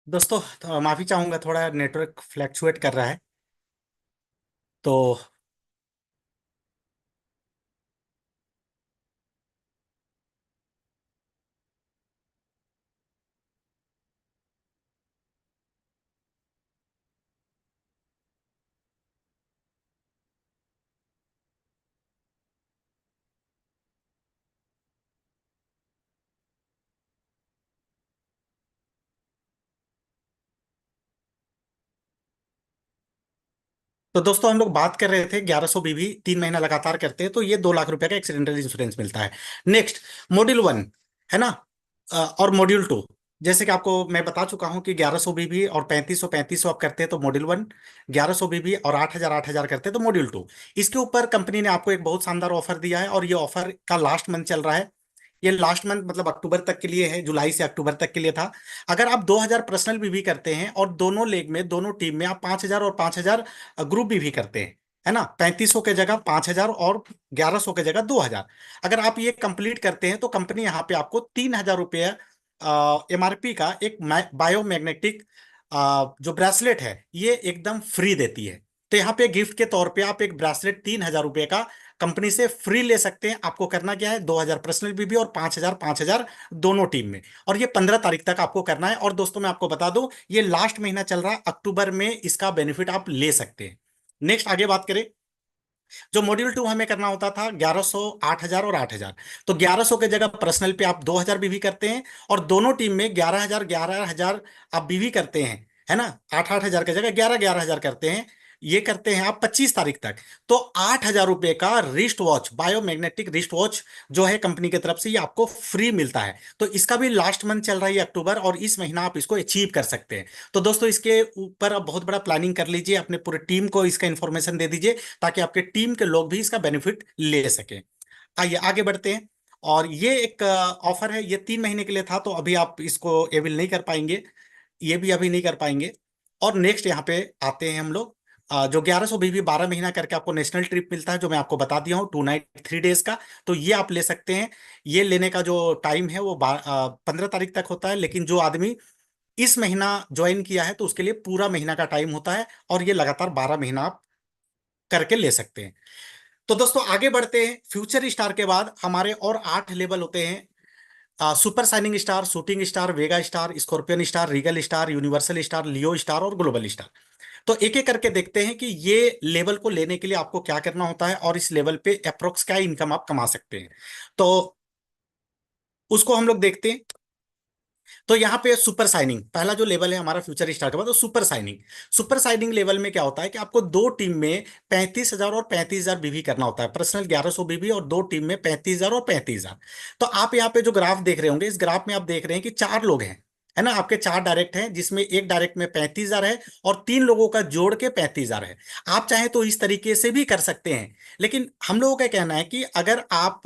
दोस्तों तो माफी चाहूंगा, थोड़ा नेटवर्क फ्लैक्चुएट कर रहा है। तो दोस्तों हम लोग बात कर रहे थे 1100 बीवी 3 महीना लगातार करते हैं तो ये 2 लाख रुपए का एक्सीडेंटल इंश्योरेंस मिलता है। नेक्स्ट, मॉड्यूल 1 है ना, और मॉड्यूल 2। जैसे कि आपको मैं बता चुका हूं कि 1100 बीवी और 3500 आप करते हैं तो मॉड्यूल 1, 1100 बीवी और 8000 करते हैं तो मॉड्यूल 2। इसके ऊपर कंपनी ने आपको एक बहुत शानदार ऑफर दिया है और ये ऑफर का लास्ट मंथ चल रहा है। ये लास्ट मंथ मतलब अक्टूबर तक के लिए है, जुलाई से अक्टूबर तक के लिए था। अगर आप 2000 पर्सनल बीवी करते हैं और दोनों लेग में दोनों टीम में आप 5000 और 5000 ग्रुप बीवी करते हैं, है ना, 3500 के जगह 5000 और 1100 के जगह 2000, अगर आप ये कंप्लीट करते हैं तो कंपनी यहाँ पे आपको 3000 रुपये एमआरपी का एक बायोमैग्नेटिक जो ब्रेसलेट है ये एकदम फ्री देती है। तो यहाँ पे गिफ्ट के तौर पे आप एक ब्रेसलेट 3000 रुपये का कंपनी से फ्री ले सकते हैं। आपको करना क्या है, 2000 पर्सनल बीबी और 5000 दोनों टीम में, और ये 15 तारीख तक आपको करना है। और दोस्तों मैं आपको बता दूं, ये लास्ट महीना चल रहा है, अक्टूबर में इसका बेनिफिट आप ले सकते हैं। नेक्स्ट आगे बात करें, जो मॉड्यूल 2 हमें करना होता था 1100, 8000 और 8000, तो 1100 के जगह पर्सनल पे आप 2000 बीवी करते हैं और दोनों टीम में 11000 आप बीवी करते हैं, है ना, 8 8000 की जगह 11 11 हजार करते हैं। ये करते हैं आप 25 तारीख तक। तो 8000 रुपये का wrist watch, biomagnetic wrist watch जो है कंपनी की तरफ से, ये आपको फ्री मिलता है। तो इसका भी लास्ट मंथ चल रहा है अक्टूबर, और इस महीना आप इसको अचीव कर सकते हैं। तो दोस्तों इसके ऊपर आप बहुत बड़ा प्लानिंग कर लीजिए, अपने पूरे टीम को इसका इन्फॉर्मेशन दे दीजिए ताकि आपके टीम के लोग भी इसका बेनिफिट ले सकें। आइए आगे बढ़ते हैं। और ये एक ऑफर है, ये 3 महीने के लिए था, तो अभी आप इसको एविल नहीं कर पाएंगे, ये भी अभी नहीं कर पाएंगे। और नेक्स्ट यहाँ पे आते हैं हम लोग, जो 1100 बीवी 12 महीना करके आपको नेशनल ट्रिप मिलता है, जो मैं आपको बता दिया हूँ, 2 नाइट 3 डेज का। तो ये आप ले सकते हैं। ये लेने का जो टाइम है वो 15 तारीख तक होता है, लेकिन जो आदमी इस महीना ज्वाइन किया है तो उसके लिए पूरा महीना का टाइम होता है, और ये लगातार 12 महीना आप करके ले सकते हैं। तो दोस्तों आगे बढ़ते हैं। फ्यूचर स्टार के बाद हमारे और 8 लेवल होते हैं, super shining star, shooting star, Vega star, scorpion star, regal star, universal star, Leo star और ग्लोबल स्टार। तो एक एक करके देखते हैं कि ये लेवल को लेने के लिए आपको क्या करना होता है और इस लेवल पे अप्रोक्स क्या इनकम आप कमा सकते हैं। तो उसको हम लोग देखते हैं। तो यहाँ पे सुपर साइनिंग पहला जो लेवल है हमारा फ्यूचर स्टार के बाद, तो super signing. Super signing level में क्या होता है कि आपको दो टीम में 35,000 और 35,000 बीवी करना होता है, पर्सनल 1100 बीवी, और दो टीम में 35,000 और 35,000। तो आप यहाँ पे जो ग्राफ देख रहे होंगे, इस ग्राफ में आप देख रहे हैं कि 4 लोग हैं, है ना, आपके 4 डायरेक्ट हैं, जिसमें एक डायरेक्ट में 35,000 है और 3 लोगों का जोड़ के 35,000 है। आप चाहें तो इस तरीके से भी कर सकते हैं, लेकिन हम लोगों का कहना है कि अगर आप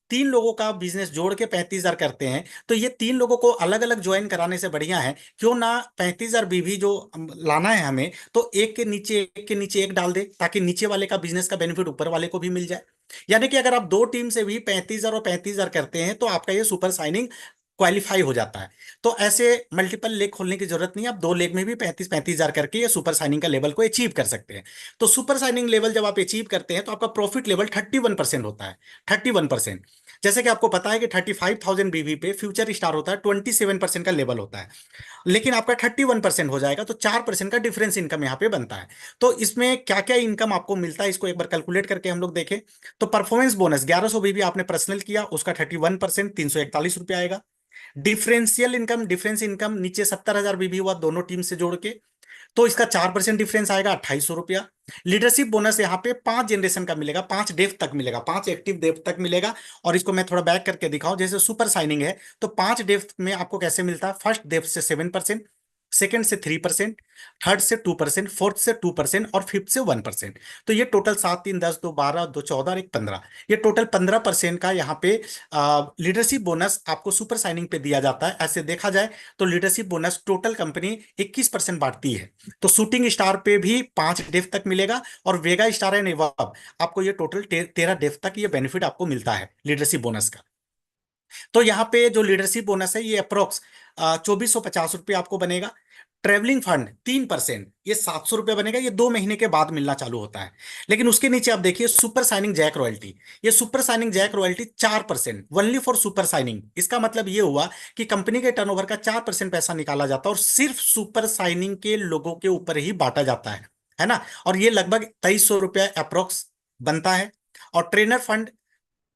3 लोगों का बिजनेस जोड़ के 35,000 करते हैं तो ये 3 लोगों को अलग अलग ज्वाइन कराने से बढ़िया है क्यों ना 35,000 बीवी जो लाना है हमें, तो एक के नीचे एक डाल दे, ताकि नीचे वाले का बिजनेस का बेनिफिट ऊपर वाले को भी मिल जाए। यानी कि अगर आप दो टीम से भी 35,000 और 35,000 करते हैं तो आपका ये सुपर साइनिंग क्वालिफाई हो जाता है। तो ऐसे मल्टीपल लेग खोलने की जरूरत नहीं है, आप 2 लेग में भी 35-35 हजार करके ये सुपर साइनिंग का लेवल को अचीव कर सकते हैं। तो सुपर साइनिंग लेवल जब आप अचीव करते हैं तो आपका प्रॉफिट लेवल 31% होता है। 31%। जैसे कि आपको पता है कि 35,000 बीवी पे फ्यूचर स्टार होता है, 27% का लेवल होता है, लेकिन आपका 31% हो जाएगा, तो 4% का डिफरेंस इनकम यहाँ पे बनता है। तो इसमें क्या क्या इनकम आपको मिलता है, इसको एक बार कैलकुलेट करके हम लोग देखें। तो परफॉर्मेंस बोनस 1100 बीवी आपने पर्सनल किया, उसका 31% 341 रुपया आएगा। डिफरेंशियल इनकम, डिफरेंस इनकम नीचे 70,000 बीवी हुआ दोनों टीम से जोड़ के, तो इसका 4% डिफरेंस आएगा 2800 रुपया। लीडरशिप बोनस यहाँ पे 5 जनरेशन का मिलेगा, 5 डेफ तक मिलेगा, 5 एक्टिव डेफ तक मिलेगा। और इसको मैं थोड़ा बैक करके दिखाऊं, जैसे सुपर साइनिंग है तो 5 डेफ में आपको कैसे मिलता है, फर्स्ट डेफ से 7%, सेकंड से 3%, थर्ड से 2%, फोर्थ से 2% और फिफ्थ से 1%। तो ये टोटल 7 3 10 2 12 2 14 और 1 15, ये टोटल 15% का यहाँ पे लीडरशिप बोनस आपको सुपर साइनिंग पे दिया जाता है। ऐसे देखा जाए तो लीडरशिप बोनस टोटल कंपनी 21% बांटती है। तो शूटिंग स्टार पे भी 5 डेफ तक मिलेगा, और वेगा स्टार एंड एवब आपको ये टोटल 13 डेफ तक ये बेनिफिट आपको मिलता है लीडरशिप बोनस का। तो यहाँ पे जो लीडरशिप बोनस है ये अप्रोक्स 2450 रुपये आपको बनेगा। ट्रेवलिंग फंड 3%, ये 700 रुपये बनेगा, ये 2 महीने के बाद मिलना चालू होता है। लेकिन उसके नीचे आप देखिए सुपर साइनिंग जैक रॉयल्टी, ये super signing jack royalty 4%, only for super signing. इसका मतलब ये हुआ कि कंपनी के टर्नओवर का 4% पैसा निकाला जाता है और सिर्फ सुपर साइनिंग के लोगों के ऊपर ही बांटा जाता है ना। और ये लगभग 2300 रुपया अप्रोक्स बनता है। और ट्रेनर फंड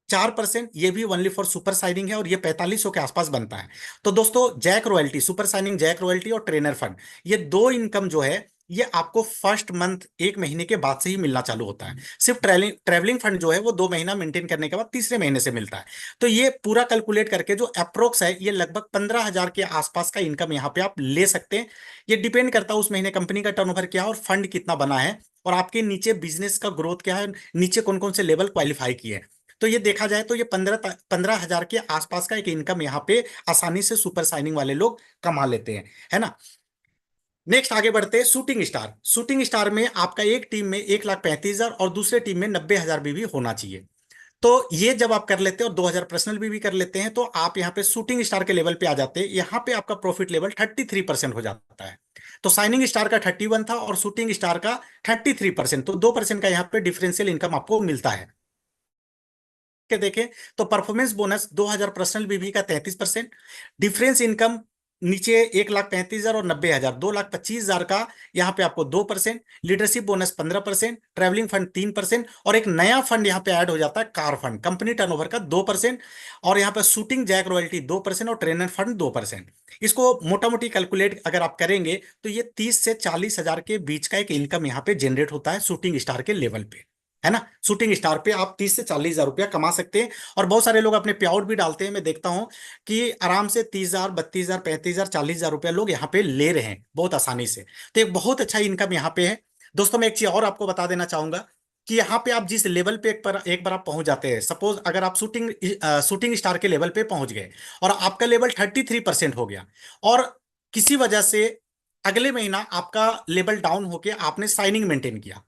4%, ये भी ओनली फॉर सुपर साइनिंग है और ये 4500 के आसपास बनता है। तो दोस्तों jack royalty, super signing jack royalty और ट्रेनर फंड, ये 2 इनकम जो है ये आपको फर्स्ट मंथ 1 महीने के बाद से ही मिलना चालू होता है। सिर्फ ट्रैवलिंग फंड जो है वो 2 महीना मेंटेन करने के बाद तीसरे महीने से मिलता है। तो ये पूरा कैलकुलेट करके जो अप्रोक्स है ये लगभग 15,000 के आसपास का इनकम यहाँ पे आप ले सकते हैं। ये डिपेंड करता है उस महीने कंपनी का टर्नओवर क्या है और फंड कितना बना है, और आपके नीचे बिजनेस का ग्रोथ क्या है, नीचे कौन कौन से लेवल क्वालिफाई किए हैं। तो ये देखा जाए तो ये 15,000 के आसपास का एक इनकम यहाँ पे आसानी से सुपर साइनिंग वाले लोग कमा लेते हैं, है ना। नेक्स्ट आगे बढ़ते हैं, शूटिंग स्टार। शूटिंग स्टार में आपका एक टीम में 1,35,000 और दूसरे टीम में 90,000 बीवी होना चाहिए। तो ये जब आप कर लेते हैं और 2,000 पर्सनल बीवी कर लेते हैं तो आप यहाँ पे शूटिंग स्टार के लेवल पे आ जाते हैं। यहाँ पे आपका प्रॉफिट लेवल 33% हो जाता है। तो साइनिंग स्टार का 31 था और शूटिंग स्टार का 33%, तो 2% का यहाँ पे डिफरेंशियल इनकम आपको मिलता है। के देखें तो परफॉर्मेंस बोनस 2,000 पर्सनल बीवी का 33%, डिफरेंस इनकम नीचे 1,35,000 और 90,000, 2,25,000 का यहाँ पे आपको 2%, लीडरशिप बोनस 15%, ट्रैवलिंग फंड 3%, और एक नया फंड यहाँ पे ऐड हो जाता है कार फंड, कंपनी टर्नओवर का 2%, और यहाँ पे शूटिंग जैक रॉयल्टी 2% और ट्रेनर फंड 2%। इसको मोटा मोटी कैलकुलेट अगर आप करेंगे तो ये 30 से 40,000 के बीच का एक इनकम यहाँ पे जनरेट होता है शूटिंग स्टार के लेवल पे, है ना। शूटिंग स्टार पे आप 30 से 40,000 रुपया कमा सकते हैं। और बहुत सारे लोग अपने पे आउट भी डालते हैं, मैं देखता हूं कि आराम से 30,000 32,000 35,000 40,000 रुपया लोग यहाँ पे ले रहे हैं बहुत आसानी से। तो एक बहुत अच्छा इनकम यहाँ पे है। दोस्तों मैं एक चीज और आपको बता देना चाहूंगा कि यहाँ पे आप जिस लेवल पे एक बार आप पहुंच जाते हैं, सपोज अगर आप शूटिंग स्टार के लेवल पे पहुंच गए और आपका लेवल 33% हो गया, और किसी वजह से अगले महीना आपका लेवल डाउन होके आपने साइनिंग मेंटेन किया,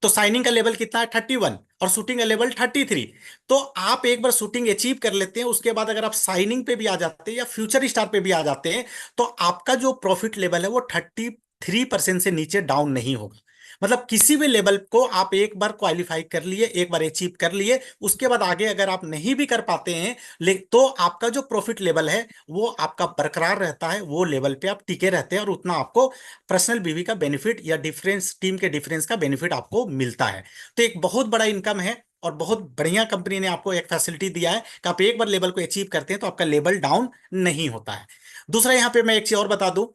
तो साइनिंग का लेवल कितना है 31 और शूटिंग का लेवल 33। तो आप एक बार शूटिंग अचीव कर लेते हैं, उसके बाद अगर आप साइनिंग पे भी आ जाते हैं या फ्यूचर स्टार पे भी आ जाते हैं तो आपका जो प्रॉफिट लेवल है वो 33% से नीचे डाउन नहीं होगा। मतलब किसी भी लेवल को आप एक बार क्वालिफाई कर लिए, एक बार अचीव कर लिए, उसके बाद आगे अगर आप नहीं भी कर पाते हैं तो आपका जो प्रॉफिट लेवल है वो आपका बरकरार रहता है, वो लेवल पे आप टिके रहते हैं और उतना आपको पर्सनल बीवी का बेनिफिट या डिफरेंस, टीम के डिफरेंस का बेनिफिट आपको मिलता है। तो एक बहुत बड़ा इनकम है और बहुत बढ़िया कंपनी ने आपको एक फैसिलिटी दिया है कि आप एक बार लेवल को अचीव करते हैं तो आपका लेवल डाउन नहीं होता है। दूसरा यहाँ पे मैं एक चीज और बता दूं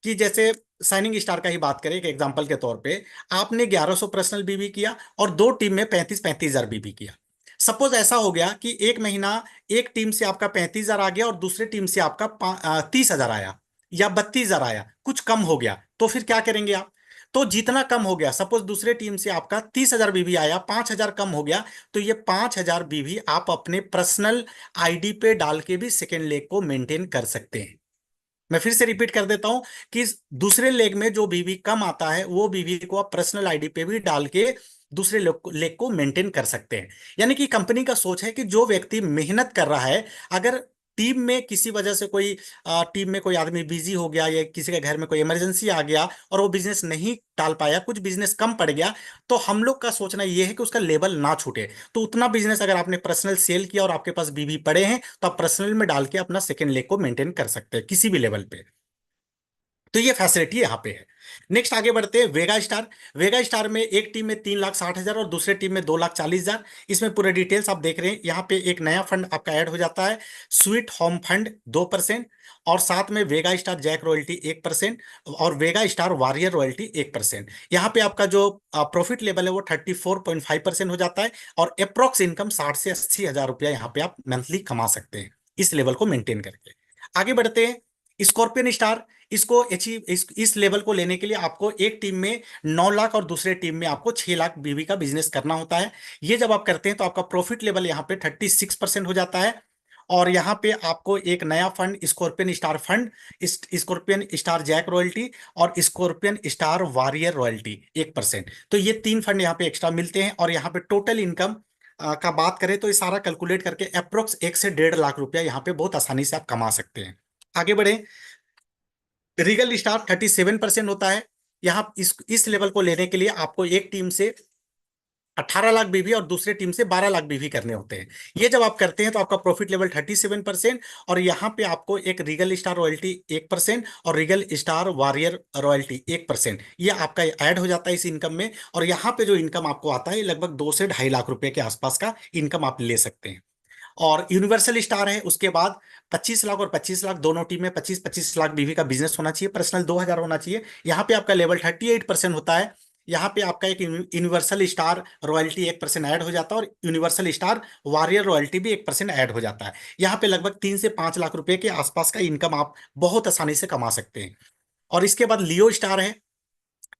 कि जैसे साइनिंग स्टार का ही बात करें एक एग्जांपल के तौर पे, आपने 1100 पर्सनल बीवी किया और 2 टीम में 35,000 बीवी किया। सपोज ऐसा हो गया कि एक महीना एक टीम से आपका 35,000 आ गया और दूसरे टीम से आपका 30,000 आया या 32,000 आया, कुछ कम हो गया, तो फिर क्या करेंगे आप। तो जितना कम हो गया, सपोज दूसरे टीम से आपका 30,000 बीवी आया, 5,000 कम हो गया, तो ये 5,000 बीवी आप अपने पर्सनल आईडी पे डाल के भी सेकेंड लेग को मेंटेन कर सकते हैं। मैं फिर से रिपीट कर देता हूं कि दूसरे लेग में जो बीवी कम आता है वो बीवी को आप पर्सनल आईडी पे भी डाल के दूसरे लेग को मेंटेन कर सकते हैं। यानी कि कंपनी का सोच है कि जो व्यक्ति मेहनत कर रहा है, अगर टीम में किसी वजह से कोई टीम में कोई आदमी बिजी हो गया या किसी के घर में कोई इमरजेंसी आ गया और वो बिजनेस नहीं टाल पाया, कुछ बिजनेस कम पड़ गया, तो हम लोग का सोचना ये है कि उसका लेवल ना छूटे। तो उतना बिजनेस अगर आपने पर्सनल सेल किया और आपके पास बीवी पड़े हैं तो आप पर्सनल में डाल के अपना सेकेंड लेग को मेंटेन कर सकते हैं किसी भी लेवल पे। तो ये फैसिलिटी यहाँ पे है। नेक्स्ट आगे बढ़ते हैं वेगा स्टार। वेगा स्टार में एक टीम में 3,60,000 और दूसरे टीम में 2,40,000। इसमें पूरे डिटेल्स आप देख रहे हैं। यहाँ पे एक नया फंड आपका ऐड हो जाता है, स्वीट होम फंड 2%, और साथ में वेगा स्टार जैक रॉयल्टी 1% और वेगा स्टार वॉरियर रॉयल्टी 1%। यहाँ पे आपका जो प्रॉफिट लेवल है वो 34.5% हो जाता है, और अप्रोक्स इनकम 60 से 80 हजार रुपया यहाँ पे आप मंथली कमा सकते हैं इस लेवल को मेंटेन करके। आगे बढ़ते हैं स्कॉर्पियन स्टार। इसको अचीव इस लेवल को लेने के लिए आपको एक टीम में 9 लाख और दूसरे टीम में आपको 6 लाख बीवी का बिजनेस करना होता है। ये जब आप करते हैं तो आपका प्रॉफिट लेवल यहाँ पे 36% हो जाता है, और यहाँ पे आपको एक नया fund scorpion star fund, scorpion star jack royalty और स्कॉर्पियन स्टार वॉरियर रॉयल्टी 1%। तो ये 3 फंड यहाँ पे एक्स्ट्रा मिलते हैं, और यहाँ पे टोटल इनकम का बात करें तो ये सारा कैलकुलेट करके अप्रोक्स 1 से 1.5 लाख रुपया यहाँ पे बहुत आसानी से आप कमा सकते हैं। आगे बढ़े, रीगल स्टार 37% होता है। यहाँ इस लेवल को लेने के लिए आपको एक टीम से 18 लाख बीवी और दूसरे टीम से 12 लाख बीवी करने होते हैं। ये जब आप करते हैं तो आपका प्रॉफिट लेवल 37%, और यहाँ पे आपको एक रीगल स्टार रॉयल्टी 1% और रीगल स्टार वॉरियर रॉयल्टी 1%, ये आपका ऐड हो जाता है इस इनकम में। और यहाँ पे जो इनकम आपको आता है लगभग 2 से 2.5 लाख रुपए के आसपास का इनकम आप ले सकते हैं। और यूनिवर्सल स्टार है उसके बाद 25 लाख और 25 लाख, दोनों टीम में 25-25 लाख बीवी का बिजनेस होना चाहिए, पर्सनल 2,000 होना चाहिए। यहाँ पे आपका लेवल 38% होता है। यहाँ पे आपका एक यूनिवर्सल स्टार रॉयल्टी 1% ऐड हो जाता है, और यूनिवर्सल स्टार वॉरियर रॉयल्टी भी 1% ऐड हो जाता है। यहाँ पे लगभग 3 से 5 लाख रुपए के आसपास का इनकम आप बहुत आसानी से कमा सकते हैं। और इसके बाद लियो स्टार है,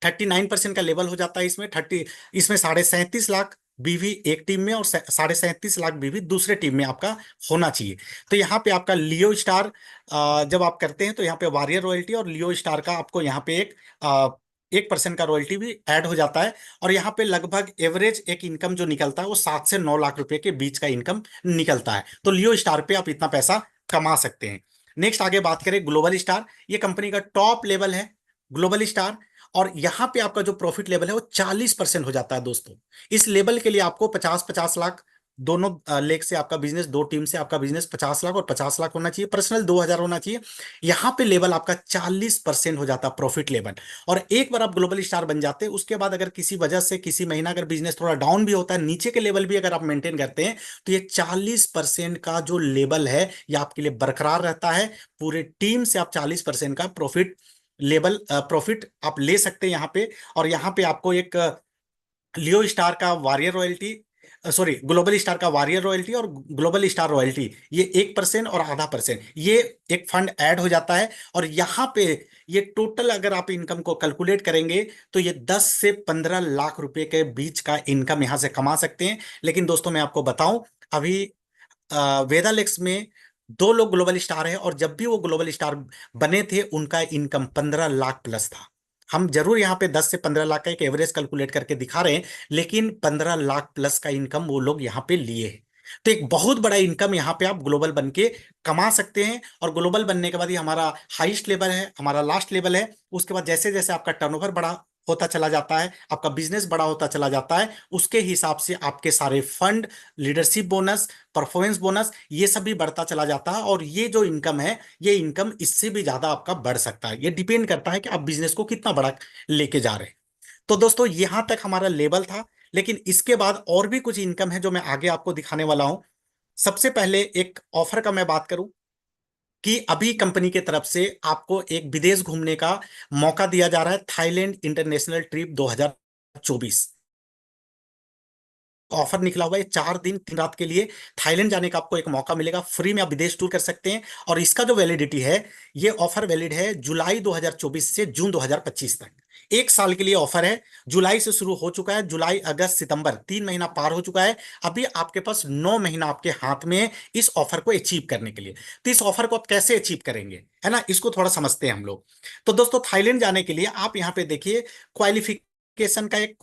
39% का लेवल हो जाता है इसमें 37.5 लाख बीवी एक टीम में और 37.5 लाख बीवी दूसरे टीम में आपका होना चाहिए। तो यहाँ पे आपका लियो स्टार जब आप करते हैं तो यहाँ पे वॉरियर रॉयल्टी और लियो स्टार का आपको यहाँ पे 1% का रॉयल्टी भी ऐड हो जाता है। और यहाँ पे लगभग एवरेज एक इनकम जो निकलता है वो 7 से 9 लाख रुपए के बीच का इनकम निकलता है। तो लियो स्टार पे आप इतना पैसा कमा सकते हैं। नेक्स्ट आगे बात करें ग्लोबल स्टार। ये कंपनी का टॉप लेवल है ग्लोबल स्टार, और यहां पे आपका जो प्रॉफिट लेवल है वो 40% हो जाता है दोस्तों। इस लेवल के लिए आपको 50-50 लाख दोनों लेग से आपका बिजनेस, दो टीम से आपका बिजनेस 50 लाख और 50 लाख होना चाहिए, पर्सनल 2,000 होना चाहिए। यहां पे लेवल आपका 40% हो जाता है प्रॉफिट लेवल। और एक बार आप ग्लोबल स्टार बन जाते हैं उसके बाद अगर किसी वजह से किसी महीना अगर बिजनेस थोड़ा डाउन भी होता है, नीचे के लेवल भी अगर आप मेंटेन करते हैं, तो ये 40% का जो लेवल है ये आपके लिए बरकरार रहता है। पूरे टीम से आप 40% का प्रॉफिट आप ले सकते हैं यहाँ पे। और यहाँ पे आपको एक लियो स्टार का warrior royalty, sorry global star का वॉरियर रॉयल्टी और ग्लोबल स्टार रॉयल्टी, ये 1% और आधा परसेंट ये एक फंड ऐड हो जाता है। और यहाँ पे ये टोटल अगर आप इनकम को कैलकुलेट करेंगे तो ये 10 से 15 लाख रुपए के बीच का इनकम यहाँ से कमा सकते हैं। लेकिन दोस्तों मैं आपको बताऊं, अभी वेदालेक्स में 2 लोग ग्लोबल स्टार है, और जब भी वो ग्लोबल स्टार बने थे उनका इनकम 15 लाख प्लस था। हम जरूर यहाँ पे 10 से 15 लाख का एक एवरेज कैलकुलेट करके दिखा रहे हैं, लेकिन 15 लाख प्लस का इनकम वो लोग यहाँ पे लिए हैं। तो एक बहुत बड़ा इनकम यहाँ पे आप ग्लोबल बन के कमा सकते हैं। और ग्लोबल बनने के बाद ये हमारा हाईएस्ट लेवल है, हमारा लास्ट लेवल है। उसके बाद जैसे जैसे आपका टर्नओवर बड़ा होता चला जाता है, आपका बिजनेस बड़ा होता चला जाता है, उसके हिसाब से आपके सारे fund, leadership bonus, performance bonus, ये सब भी बढ़ता चला जाता है। और ये जो इनकम है ये इनकम इससे भी ज्यादा आपका बढ़ सकता है। ये डिपेंड करता है कि आप बिजनेस को कितना बड़ा लेके जा रहे हैं। तो दोस्तों यहां तक हमारा लेवल था, लेकिन इसके बाद और भी कुछ इनकम है जो मैं आगे आपको दिखाने वाला हूं। सबसे पहले एक ऑफर का मैं बात करूं कि अभी कंपनी की तरफ से आपको एक विदेश घूमने का मौका दिया जा रहा है, थाईलैंड इंटरनेशनल ट्रिप 2024 ऑफर निकला हुआ है। 4 दिन 3 रात के लिए थाईलैंड जाने का आपको एक मौका मिलेगा, फ्री में आप विदेश टूर कर सकते हैं। और इसका जो वैलिडिटी है, ये ऑफर वैलिड है जुलाई 2024 से जून 2025 तक, 1 साल के लिए ऑफर है। जुलाई से शुरू हो चुका है, जुलाई अगस्त सितंबर 3 महीना पार हो चुका है। अभी आपके पास 9 महीना आपके हाथ में है इस ऑफर को अचीव करने के लिए। तो इस ऑफर को आप कैसे अचीव करेंगे, है ना, इसको थोड़ा समझते हैं हम लोग। तो दोस्तों थाईलैंड जाने के लिए आप यहाँ पे देखिए क्वालिफिकेशन का एक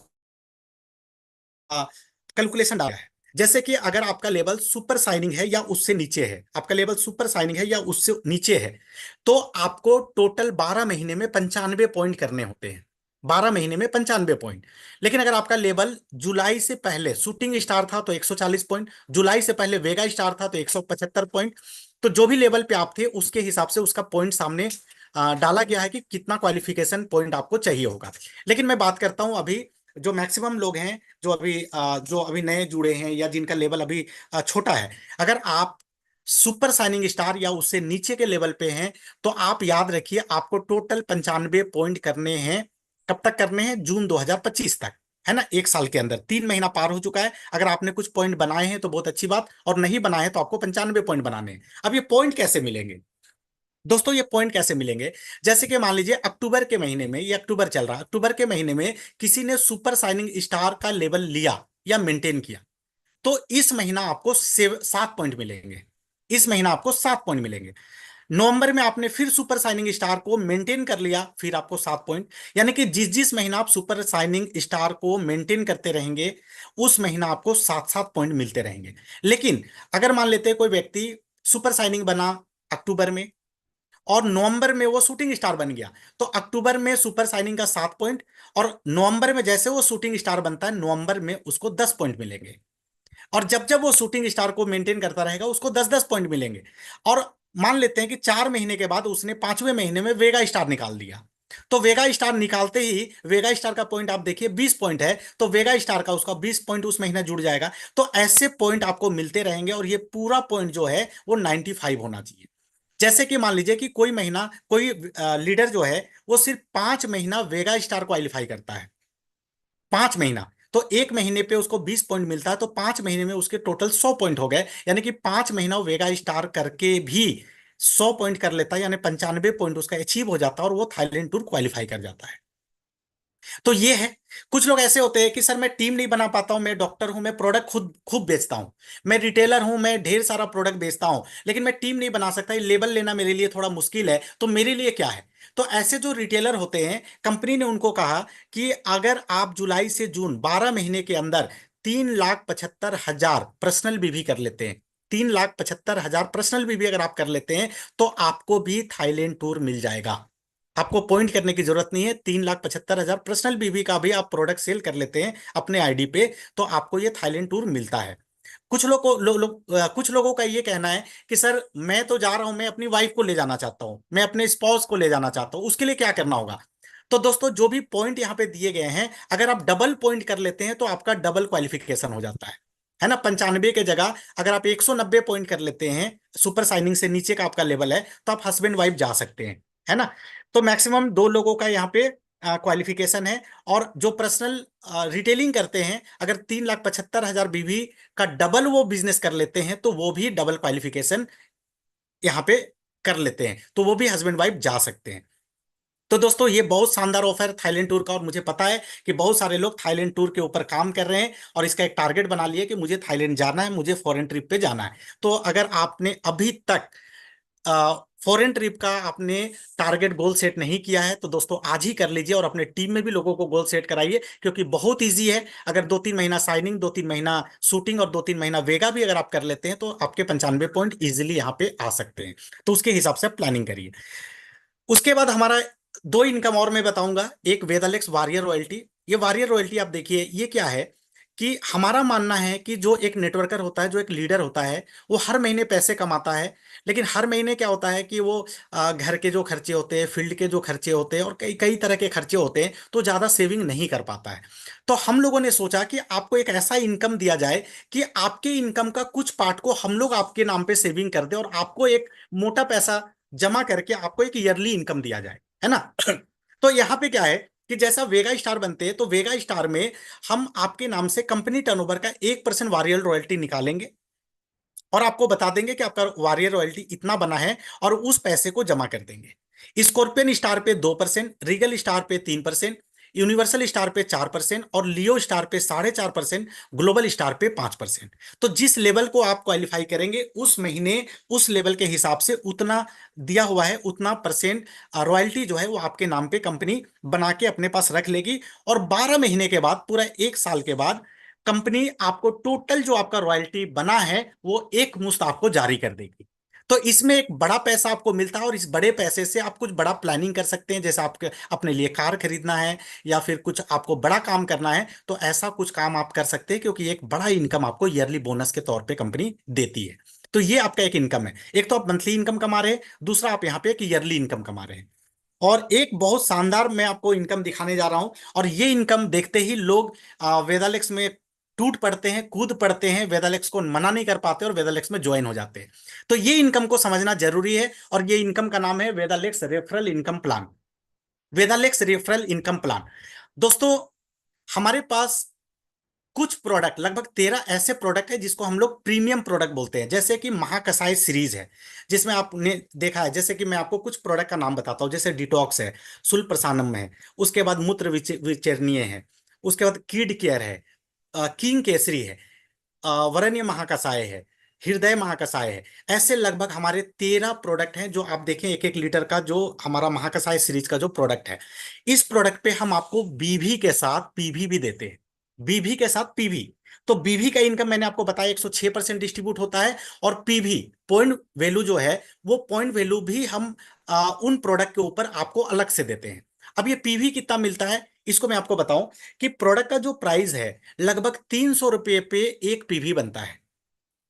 कैलकुलेशन डाला है। जैसे कि अगर आपका लेवल सुपर साइनिंग है या उससे नीचे है, आपका लेवल सुपर साइनिंग है या उससे नीचे है, तो आपको टोटल 12 महीने में 95 पॉइंट करने होते हैं, 12 महीने में 95 पॉइंट। लेकिन अगर आपका लेवल जुलाई से पहले शूटिंग स्टार था तो 140 पॉइंट, जुलाई से पहले वेगा स्टार था तो 175 पॉइंट। तो जो भी लेवल पे आप थे उसके हिसाब से उसका पॉइंट सामने डाला गया है कि कितना क्वालिफिकेशन पॉइंट आपको चाहिए होगा। लेकिन मैं बात करता हूं अभी जो मैक्सिमम लोग हैं जो अभी नए जुड़े हैं या जिनका लेवल अभी छोटा है, अगर आप सुपर साइनिंग स्टार या उससे नीचे के लेवल पे हैं तो आप याद रखिए आपको टोटल 95 पॉइंट करने हैं। कब तक करने हैं? जून 2025 तक, है ना, एक साल के अंदर। 3 महीना पार हो चुका है, अगर आपने कुछ पॉइंट बनाए हैं तो बहुत अच्छी बात, और नहीं बनाए हैं तो आपको 95 पॉइंट बनाने हैं। अब ये पॉइंट कैसे मिलेंगे दोस्तों? ये पॉइंट कैसे मिलेंगे? जैसे कि मान लीजिए अक्टूबर के महीने में, ये अक्टूबर चल रहा है, अक्टूबर के महीने में किसी ने सुपर साइनिंग स्टार का लेवल लिया या मेंटेन किया, तो इस महीना आपको 7 पॉइंट मिलेंगे। इस महीना आपको 7 पॉइंट मिलेंगे। नवंबर में आपने फिर सुपर साइनिंग स्टार को मेंटेन कर लिया, फिर आपको 7 पॉइंट। यानी कि जिस जिस महीना आप सुपर साइनिंग स्टार को मेंटेन करते रहेंगे उस महीना आपको 7-7 पॉइंट मिलते रहेंगे। लेकिन अगर मान लेते हैं कोई व्यक्ति सुपर साइनिंग बना अक्टूबर में और नवंबर में वो शूटिंग स्टार बन गया, तो अक्टूबर में सुपर साइनिंग का 7 पॉइंट, और नवंबर में जैसे वो शूटिंग स्टार बनता है नवंबर में उसको 10 पॉइंट मिलेंगे। और जब जब वो शूटिंग स्टार को मेंटेन करता रहेगा उसको 10-10 पॉइंट मिलेंगे। और मान लेते हैं कि 4 महीने के बाद उसने 5वें महीने में वेगा स्टार निकाल दिया, तो वेगा स्टार निकालते ही वेगा स्टार का पॉइंट आप देखिए 20 पॉइंट है, तो वेगा स्टार का उसका 20 पॉइंट उस महीना जुड़ जाएगा। तो ऐसे पॉइंट आपको मिलते रहेंगे और ये पूरा पॉइंट जो है वो 95 होना चाहिए। जैसे कि मान लीजिए कि कोई महीना कोई लीडर जो है वो सिर्फ 5 महीना वेगा स्टार क्वालिफाई करता है, 5 महीना, तो एक महीने पे उसको 20 पॉइंट मिलता है, तो 5 महीने में उसके टोटल 100 पॉइंट हो गए। यानी कि 5 महीना वो वेगा स्टार करके भी 100 पॉइंट कर लेता है, यानी 95 पॉइंट उसका अचीव हो जाता है और वो थाईलैंड टूर क्वालिफाई कर जाता है। तो ये है। कुछ लोग ऐसे होते हैं कि सर मैं टीम नहीं बना पाता हूं, मैं डॉक्टर हूं, मैं प्रोडक्ट खुद खूब बेचता हूं, मैं रिटेलर हूं, मैं ढेर सारा प्रोडक्ट बेचता हूं, लेकिन मैं टीम नहीं बना सकता, ये लेबल लेना मेरे लिए थोड़ा मुश्किल है, तो मेरे लिए क्या है? तो ऐसे जो रिटेलर होते हैं, कंपनी ने उनको कहा कि अगर आप जुलाई से जून 12 महीने के अंदर 3,75,000 पर्सनल बीवी कर लेते हैं, 3,75,000 पर्सनल बीवी अगर आप कर लेते हैं तो आपको भी थाईलैंड टूर मिल जाएगा। आपको पॉइंट करने की जरूरत नहीं है। 3,75,000 पर्सनल बीवी का भी आप प्रोडक्ट सेल कर लेते हैं अपने आईडी पे तो आपको ये थाईलैंड टूर मिलता है। कुछ लोग को कुछ लोगों का ये कहना है कि सर मैं तो जा रहा हूं, मैं अपनी वाइफ को ले जाना चाहता हूं, मैं अपने स्पाउस को ले जाना चाहता हूं, उसके लिए क्या करना होगा? तो दोस्तों जो भी पॉइंट यहाँ पे दिए गए हैं, अगर आप डबल पॉइंट कर लेते हैं तो आपका डबल क्वालिफिकेशन हो जाता है ना। 95 के जगह अगर आप 190 पॉइंट कर लेते हैं, सुपर साइनिंग से नीचे का आपका लेवल है, तो आप हस्बैंड वाइफ जा सकते हैं, है ना। तो मैक्सिमम 2 लोगों का यहाँ पे क्वालिफिकेशन है। और जो पर्सनल रिटेलिंग करते हैं, अगर 3,75,000 बीवी का डबल वो बिजनेस कर लेते हैं तो वो भी डबल क्वालिफिकेशन यहाँ पे कर लेते हैं, तो वो भी हस्बैंड वाइफ जा सकते हैं। तो दोस्तों ये बहुत शानदार ऑफर है थाईलैंड टूर का, और मुझे पता है कि बहुत सारे लोग थाईलैंड टूर के ऊपर काम कर रहे हैं और इसका एक टारगेट बना लिया कि मुझे थाईलैंड जाना है, मुझे फॉरेन ट्रिप पे जाना है। तो अगर आपने अभी तक फॉरेन ट्रिप का आपने टारगेट गोल सेट नहीं किया है तो दोस्तों आज ही कर लीजिए और अपने टीम में भी लोगों को गोल सेट कराइए, क्योंकि बहुत इजी है। अगर 2-3 महीना साइनिंग, 2-3 महीना शूटिंग और 2-3 महीना वेगा भी अगर आप कर लेते हैं तो आपके 95 पॉइंट इजीली यहाँ पे आ सकते हैं। तो उसके हिसाब से प्लानिंग करिए। उसके बाद हमारा 2 इनकम और मैं बताऊंगा। एक वेदालेक्स वॉरियर रॉयल्टी। ये वॉरियर रॉयल्टी आप देखिए ये क्या है कि हमारा मानना है कि जो एक नेटवर्कर होता है, जो एक लीडर होता है, वो हर महीने पैसे कमाता है, लेकिन हर महीने क्या होता है कि वो घर के जो खर्चे होते हैं, फील्ड के जो खर्चे होते हैं और कई कई तरह के खर्चे होते हैं, तो ज़्यादा सेविंग नहीं कर पाता है। तो हम लोगों ने सोचा कि आपको एक ऐसा इनकम दिया जाए कि आपके इनकम का कुछ पार्ट को हम लोग आपके नाम पे सेविंग कर दें और आपको एक मोटा पैसा जमा करके आपको एक ईयरली इनकम दिया जाए, है ना। तो यहाँ पे क्या है कि जैसा वेगा स्टार बनते हैं तो वेगा स्टार में हम आपके नाम से कंपनी टर्नओवर का 1% वॉरियर रॉयल्टी निकालेंगे और आपको बता देंगे कि आपका वॉरियर रॉयल्टी इतना बना है और उस पैसे को जमा कर देंगे। स्कॉर्पियन स्टार पे 2%, रीगल स्टार पे 3%, यूनिवर्सल स्टार पे 4% और लियो स्टार पे 4.5%, ग्लोबल स्टार पे 5%। तो जिस लेवल को आप क्वालिफाई करेंगे उस महीने उस लेवल के हिसाब से उतना दिया हुआ है, उतना परसेंट रॉयल्टी जो है वो आपके नाम पे कंपनी बना के अपने पास रख लेगी। और 12 महीने के बाद, पूरा एक साल के बाद कंपनी आपको टोटल जो आपका रॉयल्टी बना है वो एक मुश्त आपको जारी कर देगी। तो इसमें एक बड़ा पैसा आपको मिलता है और इस बड़े पैसे से आप कुछ बड़ा प्लानिंग कर सकते हैं, जैसे आपके अपने लिए कार खरीदना है या फिर कुछ आपको बड़ा काम करना है, तो ऐसा कुछ काम आप कर सकते हैं, क्योंकि एक बड़ा इनकम आपको ईयरली बोनस के तौर पे कंपनी देती है। तो ये आपका एक इनकम है। एक तो आप मंथली इनकम कमा रहे हैं, दूसरा आप यहाँ पे एक ईयरली इनकम कमा रहे हैं। और एक बहुत शानदार मैं आपको इनकम दिखाने जा रहा हूं, और ये इनकम देखते ही लोग वेदालेक्स में टूट पड़ते हैं, कूद पड़ते हैं, वेदालेक्स को मना नहीं कर पाते और वेदालेक्स में ज्वाइन हो जाते हैं। तो ये इनकम को समझना जरूरी है, और ये इनकम का नाम है Vedalex referral income plan. Vedalex referral income plan. दोस्तों, हमारे पास कुछ प्रोडक्ट, लगभग 13 ऐसे प्रोडक्ट है जिसको हम लोग प्रीमियम प्रोडक्ट बोलते हैं, जैसे कि महाकसाय सीरीज है, जिसमें आपने देखा है। जैसे कि मैं आपको कुछ प्रोडक्ट का नाम बताता हूं, जैसे डिटॉक्स है, सुल प्रसानम है, उसके बाद मूत्र विचरणीय है, उसके बाद किड केयर है, किंग केसरी है, वरण्य महाकसाय है, हृदय महाकसाय है। ऐसे लगभग हमारे 13 प्रोडक्ट हैं, जो आप देखें 1-1 लीटर का जो हमारा महाकसाय सीरीज का जो प्रोडक्ट है। इस प्रोडक्ट पे हम आपको बीवी के साथ पीवी भी देते हैं, बीवी के साथ पीवी। तो बीवी का इनकम मैंने आपको बताया 106% डिस्ट्रीब्यूट होता है, और पीवी पॉइंट वैल्यू जो है वो पॉइंट वैल्यू भी हम उन प्रोडक्ट के ऊपर आपको अलग से देते हैं। अब ये पीवी कितना मिलता है, इसको मैं आपको बताऊं कि प्रोडक्ट का जो प्राइस है लगभग 300 रुपये पे एक पीवी बनता है।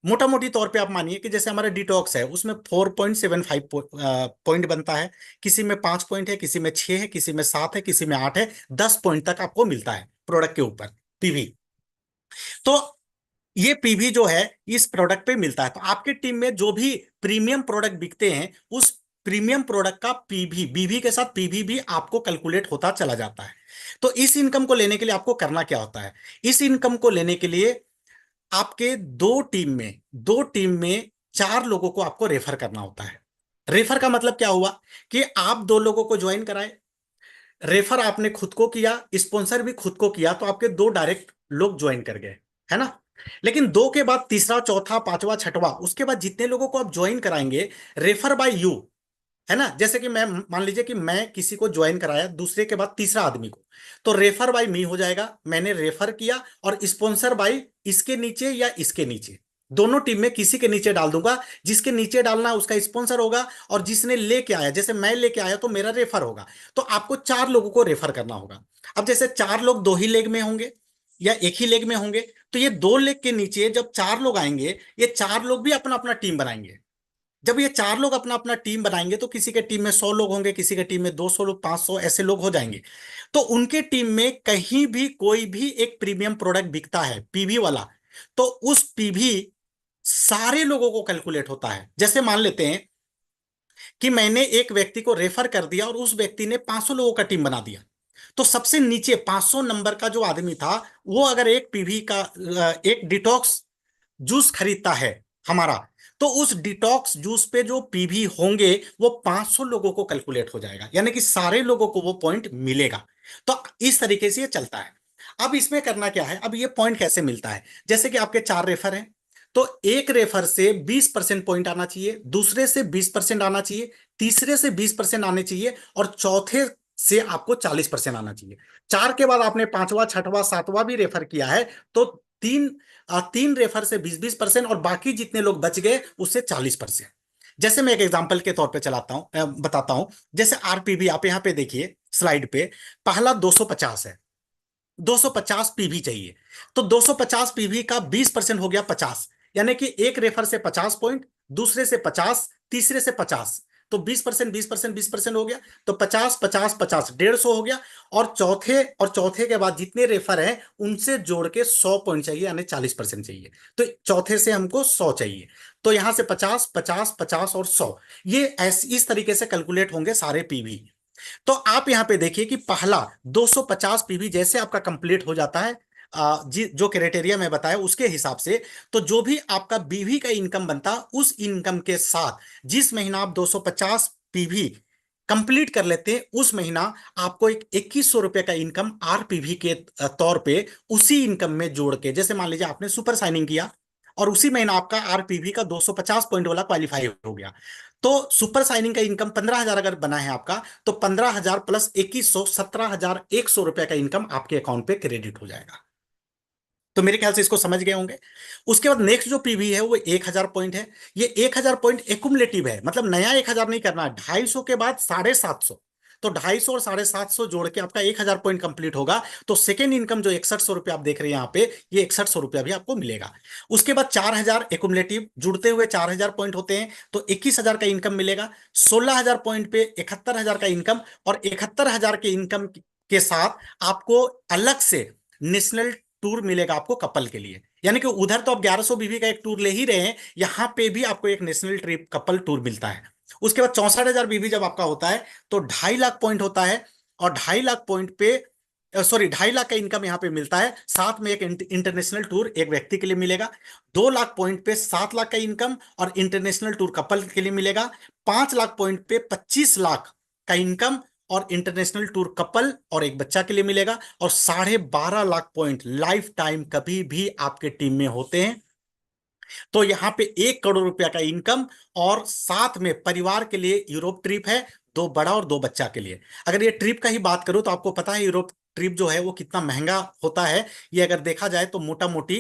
मोटा मोटी तौर पे आप मानिए कि जैसे हमारा डिटॉक्स है, उसमें 4.75 पॉइंट बनता है, किसी में 5 पॉइंट है, किसी में 6 है, किसी में 7 है, किसी में 8 है, 10 पॉइंट तक आपको मिलता है प्रोडक्ट के ऊपर पीवी। तो ये पीवी जो है इस प्रोडक्ट पे मिलता है। तो आपकी टीम में जो भी प्रीमियम प्रोडक्ट बिकते हैं, उस प्रीमियम प्रोडक्ट का पीवी, बीवी के साथ पीवी भी आपको कैलकुलेट होता चला जाता है। तो इस इनकम को लेने के लिए आपको करना क्या होता है, इस इनकम को लेने के लिए आपके दो टीम में 4 लोगों को आपको रेफर करना होता है। रेफर का मतलब क्या हुआ कि आप 2 लोगों को ज्वाइन कराए, रेफर आपने खुद को किया, स्पॉन्सर भी खुद को किया, तो आपके 2 डायरेक्ट लोग ज्वाइन कर गए, है ना। लेकिन 2 के बाद तीसरा, चौथा, पांचवा, छठवा, उसके बाद जितने लोगों को आप ज्वाइन कराएंगे, रेफर बाय यू, है ना। जैसे कि मैं, मान लीजिए कि मैं किसी को ज्वाइन कराया, दूसरे के बाद तीसरा आदमी को, तो रेफर बाय मी हो जाएगा, मैंने रेफर किया, और स्पॉन्सर बाय इसके नीचे या इसके नीचे, दोनों टीम में किसी के नीचे डाल दूंगा। जिसके नीचे डालना है उसका स्पॉन्सर होगा, और जिसने लेके आया, जैसे मैं लेके आया तो मेरा रेफर होगा। तो आपको 4 लोगों को रेफर करना होगा। अब जैसे 4 लोग 2 ही लेग में होंगे या एक ही लेग में होंगे, तो ये 2 लेग के नीचे जब 4 लोग आएंगे, ये 4 लोग भी अपना अपना टीम बनाएंगे। जब ये 4 लोग अपना अपना टीम बनाएंगे, तो किसी के टीम में 100 लोग होंगे, किसी के टीम में 200 लोग, 500, ऐसे लोग हो जाएंगे। तो उनके टीम में कहीं भी कोई भी एक प्रीमियम प्रोडक्ट बिकता है पीवी वाला, तो उस पीवी सारे लोगों को कैलकुलेट होता है। जैसे मान लेते हैं कि मैंने एक व्यक्ति को रेफर कर दिया और उस व्यक्ति ने 500 लोगों का टीम बना दिया, तो सबसे नीचे 500 नंबर का जो आदमी था, वो अगर एक पीवी का एक डिटॉक्स जूस खरीदता है हमारा, तो उस डिटॉक्स जूस पे जो पीवी होंगे वो 500 लोगों को कैलकुलेट हो जाएगा, यानी कि सारे लोगों को वो पॉइंट मिलेगा। तो इस तरीके से ये चलता है। अब इसमें करना क्या है, अब ये पॉइंट कैसे मिलता है, जैसे कि आपके 4 रेफर हैं, तो एक रेफर से 20% पॉइंट आना चाहिए, दूसरे से 20% आना चाहिए, तीसरे से 20% आने चाहिए, और चौथे से आपको 40% आना चाहिए। 4 के बाद आपने 5वां, 6वां, 7वां भी रेफर किया है, तो 3 रेफर से 20-20%, और बाकी जितने लोग बच गए उससे 40%। जैसे मैं एक एग्जांपल के तौर पे बताता हूं। जैसे आरपीवी आप यहां पे देखिए स्लाइड पे, पहला 250 है, 250 पीवी चाहिए। तो 250 पीवी का 20% हो गया 50, यानी कि एक रेफर से 50 पॉइंट, दूसरे से 50, तीसरे से 50, तो 20%, 20%, 20% हो गया, तो 50, 50, 50, 150 हो गया। और चौथे के बाद जितने रेफर हैं उनसे जोड़ के 100 पॉइंट चाहिए, यानी 40% चाहिए। तो चौथे से हमको 100 चाहिए, तो यहां से 50, 50, 50 और 100, ये इस तरीके से कैलकुलेट होंगे सारे पीवी। तो आप यहां पे देखिए कि पहला 250 पीवी जैसे आपका कंप्लीट हो जाता है, जो क्राइटेरिया मैं बताया उसके हिसाब से, तो जो भी आपका बीवी का इनकम बनता, उस इनकम के साथ जिस महीना आप 250 पीवी कंप्लीट कर लेते हैं, उस महीना आपको एक 2100 रुपए का इनकम आरपीवी के तौर पे उसी इनकम में जोड़ के, जैसे मान लीजिए आपने सुपर साइनिंग किया और उसी महीना आपका आरपीवी का 250 पॉइंट वाला क्वालिफाई हो गया, तो सुपर साइनिंग का इनकम 15,000 अगर बना है आपका, तो 15,000 प्लस 2100, 17,100 रुपए का इनकम आपके अकाउंट पे क्रेडिट हो जाएगा। तो मेरे ख्याल से इसको समझ गए होंगे। उसके बाद नेक्स्ट जो पीवी है वो 1000 पॉइंट है। ये 1000 पॉइंट एकुमुलेटिव है, मतलब नया 1000 नहीं करना, 250 के बाद 750। तो 250 और 750 जोड़ के आपका 1000 पॉइंट कंप्लीट होगा। तो सेकेंड इनकम जो 6100 रुपया आप देख रहे हैं यहाँ पे, ये 6100 रुपया भी आपको मिलेगा। उसके बाद 4000 एकुमुलेटिव जुड़ते हुए 4000 पॉइंट होते हैं, तो 21000 का इनकम मिलेगा। 16000 पॉइंट पे 71000 का इनकम, और 71000 के इनकम के साथ आपको अलग से नेशनल टूर मिलेगा आपको कपल के लिए। यानी कि उधर तो आप 1100 बीवी का एक टूर ले ही रहे हैं, यहां पे भी आपको एक नेशनल ट्रिप कपल टूर मिलता है। उसके बाद 64,000 बीवी जब आपका होता है तो 2.5 लाख पॉइंट होता है, और 2.5 लाख पॉइंट पे सॉरी 2.5 लाख का इनकम यहां पे मिलता है, साथ में एक इंटरनेशनल टूर एक व्यक्ति के लिए मिलेगा। 2 लाख पॉइंट पे 7 लाख का इनकम और इंटरनेशनल टूर कपल के लिए मिलेगा। 5 लाख पॉइंट पे 25 लाख का इनकम और इंटरनेशनल टूर कपल और एक बच्चा के लिए मिलेगा। और 12.5 लाख पॉइंट लाइफ टाइम कभी भी आपके टीम में होते हैं। तो यहां पे 1 करोड़ रुपया का इनकम, और साथ में परिवार के लिए यूरोप ट्रिप है, 2 बड़ा और 2 बच्चा के लिए। अगर ये ट्रिप का ही बात करूं तो आपको पता है यूरोप ट्रिप जो है वो कितना महंगा होता है। ये अगर देखा जाए तो मोटा मोटी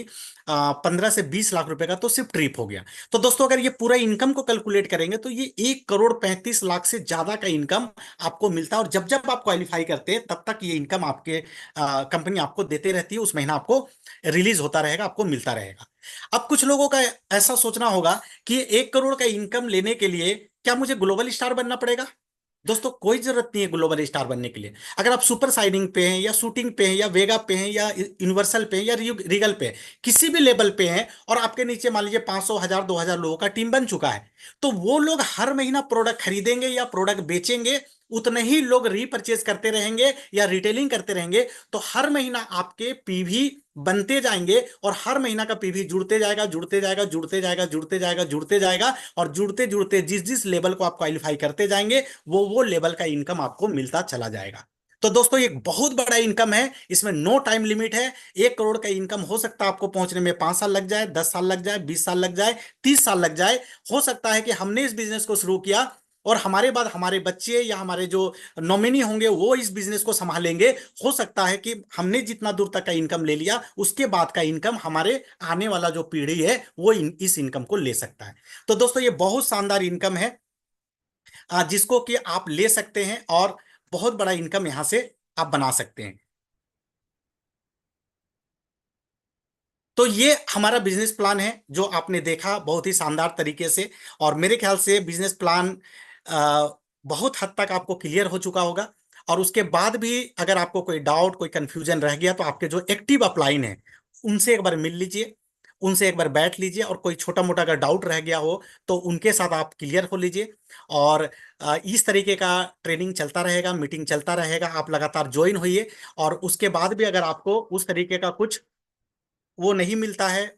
15 से 20 लाख रुपए का तो सिर्फ ट्रिप हो गया। तो दोस्तों अगर ये पूरा इनकम को कैलकुलेट करेंगे तो ये 1 करोड़ 35 लाख से ज्यादा का इनकम आपको मिलता है। और जब जब आप क्वालिफाई करते हैं तब तक ये इनकम आपके कंपनी आपको देते रहती है, उस महीना आपको रिलीज होता रहेगा, आपको मिलता रहेगा। अब कुछ लोगों का ऐसा सोचना होगा कि 1 करोड़ का इनकम लेने के लिए क्या मुझे ग्लोबल स्टार बनना पड़ेगा? दोस्तों कोई जरूरत नहीं है ग्लोबल स्टार बनने के लिए। अगर आप सुपर साइनिंग पे हैं या शूटिंग पे हैं या वेगा पे हैं या यूनिवर्सल पे हैं या रीगल पे हैं, किसी भी लेवल पे हैं, और आपके नीचे मान लीजिए 500 1000 2000 लोगों का टीम बन चुका है, तो वो लोग हर महीना प्रोडक्ट खरीदेंगे या प्रोडक्ट बेचेंगे, उतने ही लोग रीपरचेज करते रहेंगे या रिटेलिंग करते रहेंगे। तो हर महीना आपके पीवी बनते जाएंगे, और हर महीना का पीवी जुड़ते जाएगा जुड़ते जाएगा जुड़ते जाएगा जुड़ते जाएगा जुड़ते जाएगा, और जुड़ते जुड़ते जिस जिस लेवल को आप क्वालिफाई करते जाएंगे वो लेवल का इनकम आपको मिलता चला जाएगा। तो दोस्तों ये बहुत बड़ा इनकम है, इसमें नो टाइम लिमिट है। 1 करोड़ का इनकम हो सकता है आपको पहुंचने में 5 साल लग जाए, 10 साल लग जाए, 20 साल लग जाए, 30 साल लग जाए। हो सकता है कि हमने इस बिजनेस को शुरू किया और हमारे बाद हमारे बच्चे या हमारे जो नॉमिनी होंगे वो इस बिजनेस को संभालेंगे। हो सकता है कि हमने जितना दूर तक का इनकम ले लिया, उसके बाद का इनकम हमारे आने वाला जो पीढ़ी है वो इस इनकम को ले सकता है। तो दोस्तों ये बहुत शानदार इनकम है, जिसको कि आप ले सकते हैं और बहुत बड़ा इनकम यहां से आप बना सकते हैं। तो ये हमारा बिजनेस प्लान है जो आपने देखा बहुत ही शानदार तरीके से, और मेरे ख्याल से बिजनेस प्लान बहुत हद तक आपको क्लियर हो चुका होगा। और उसके बाद भी अगर आपको कोई डाउट कोई कंफ्यूजन रह गया तो आपके जो एक्टिव अपलाइन है उनसे एक बार मिल लीजिए, उनसे एक बार बैठ लीजिए, और कोई छोटा मोटा अगर डाउट रह गया हो तो उनके साथ आप क्लियर हो लीजिए। और इस तरीके का ट्रेनिंग चलता रहेगा, मीटिंग चलता रहेगा, आप लगातार ज्वाइन होइए। और उसके बाद भी अगर आपको उस तरीके का कुछ वो नहीं मिलता है,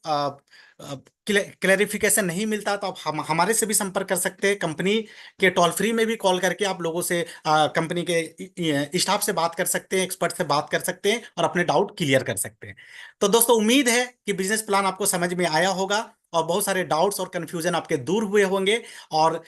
क्लैरिफिकेशन नहीं मिलता, तो आप हमारे से भी संपर्क कर सकते हैं। कंपनी के टोल फ्री में भी कॉल करके आप लोगों से कंपनी के स्टाफ से बात कर सकते हैं, एक्सपर्ट से बात कर सकते हैं और अपने डाउट क्लियर कर सकते हैं। तो दोस्तों उम्मीद है कि बिजनेस प्लान आपको समझ में आया होगा और बहुत सारे डाउट्स और कंफ्यूजन आपके दूर हुए होंगे। और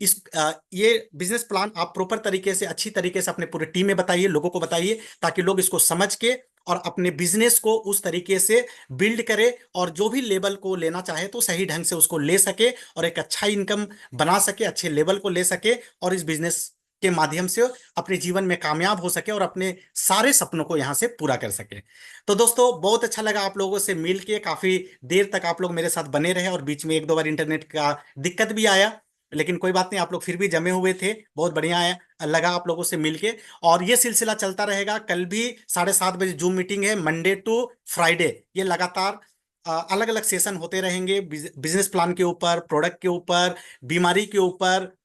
ये बिजनेस प्लान आप प्रॉपर तरीके से अच्छी तरीके से अपने पूरे टीम में बताइए, लोगों को बताइए, ताकि लोग इसको समझ के और अपने बिजनेस को उस तरीके से बिल्ड करे, और जो भी लेवल को लेना चाहे तो सही ढंग से उसको ले सके और एक अच्छा इनकम बना सके, अच्छे लेवल को ले सके, और इस बिजनेस के माध्यम से अपने जीवन में कामयाब हो सके और अपने सारे सपनों को यहां से पूरा कर सके। तो दोस्तों बहुत अच्छा लगा आप लोगों से मिल के, काफी देर तक आप लोग मेरे साथ बने रहे, और बीच में 1-2 बार इंटरनेट का दिक्कत भी आया, लेकिन कोई बात नहीं, आप लोग फिर भी जमे हुए थे। बहुत बढ़िया है, लगा आप लोगों से मिलके। और ये सिलसिला चलता रहेगा, कल भी 7:30 बजे जूम मीटिंग है, मंडे टू फ्राइडे। ये लगातार अलग अलग सेशन होते रहेंगे, बिजनेस प्लान के ऊपर, प्रोडक्ट के ऊपर, बीमारी के ऊपर,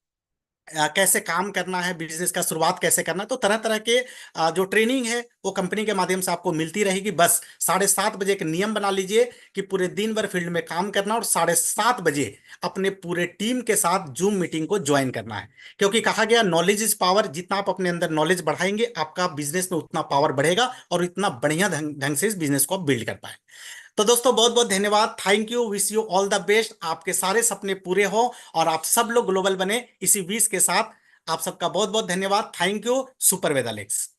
कैसे काम करना है, बिजनेस का शुरुआत कैसे करना है। तो तरह तरह के जो ट्रेनिंग है वो कंपनी के माध्यम से आपको मिलती रहेगी। बस 7:30 बजे एक नियम बना लीजिए कि पूरे दिन भर फील्ड में काम करना, और 7:30 बजे अपने पूरे टीम के साथ जूम मीटिंग को ज्वाइन करना है। क्योंकि कहा गया नॉलेज इज पावर, जितना आप अपने अंदर नॉलेज बढ़ाएंगे आपका बिजनेस में उतना पावर बढ़ेगा, और इतना बढ़िया ढंग से इस बिजनेस को आप बिल्ड कर पाए। तो दोस्तों बहुत बहुत धन्यवाद, thank you, wish you all the best, आपके सारे सपने पूरे हो और आप सब लोग ग्लोबल बने इसी विश के साथ। आप सबका बहुत बहुत धन्यवाद, थैंक यू, सुपर वेदालेक्स।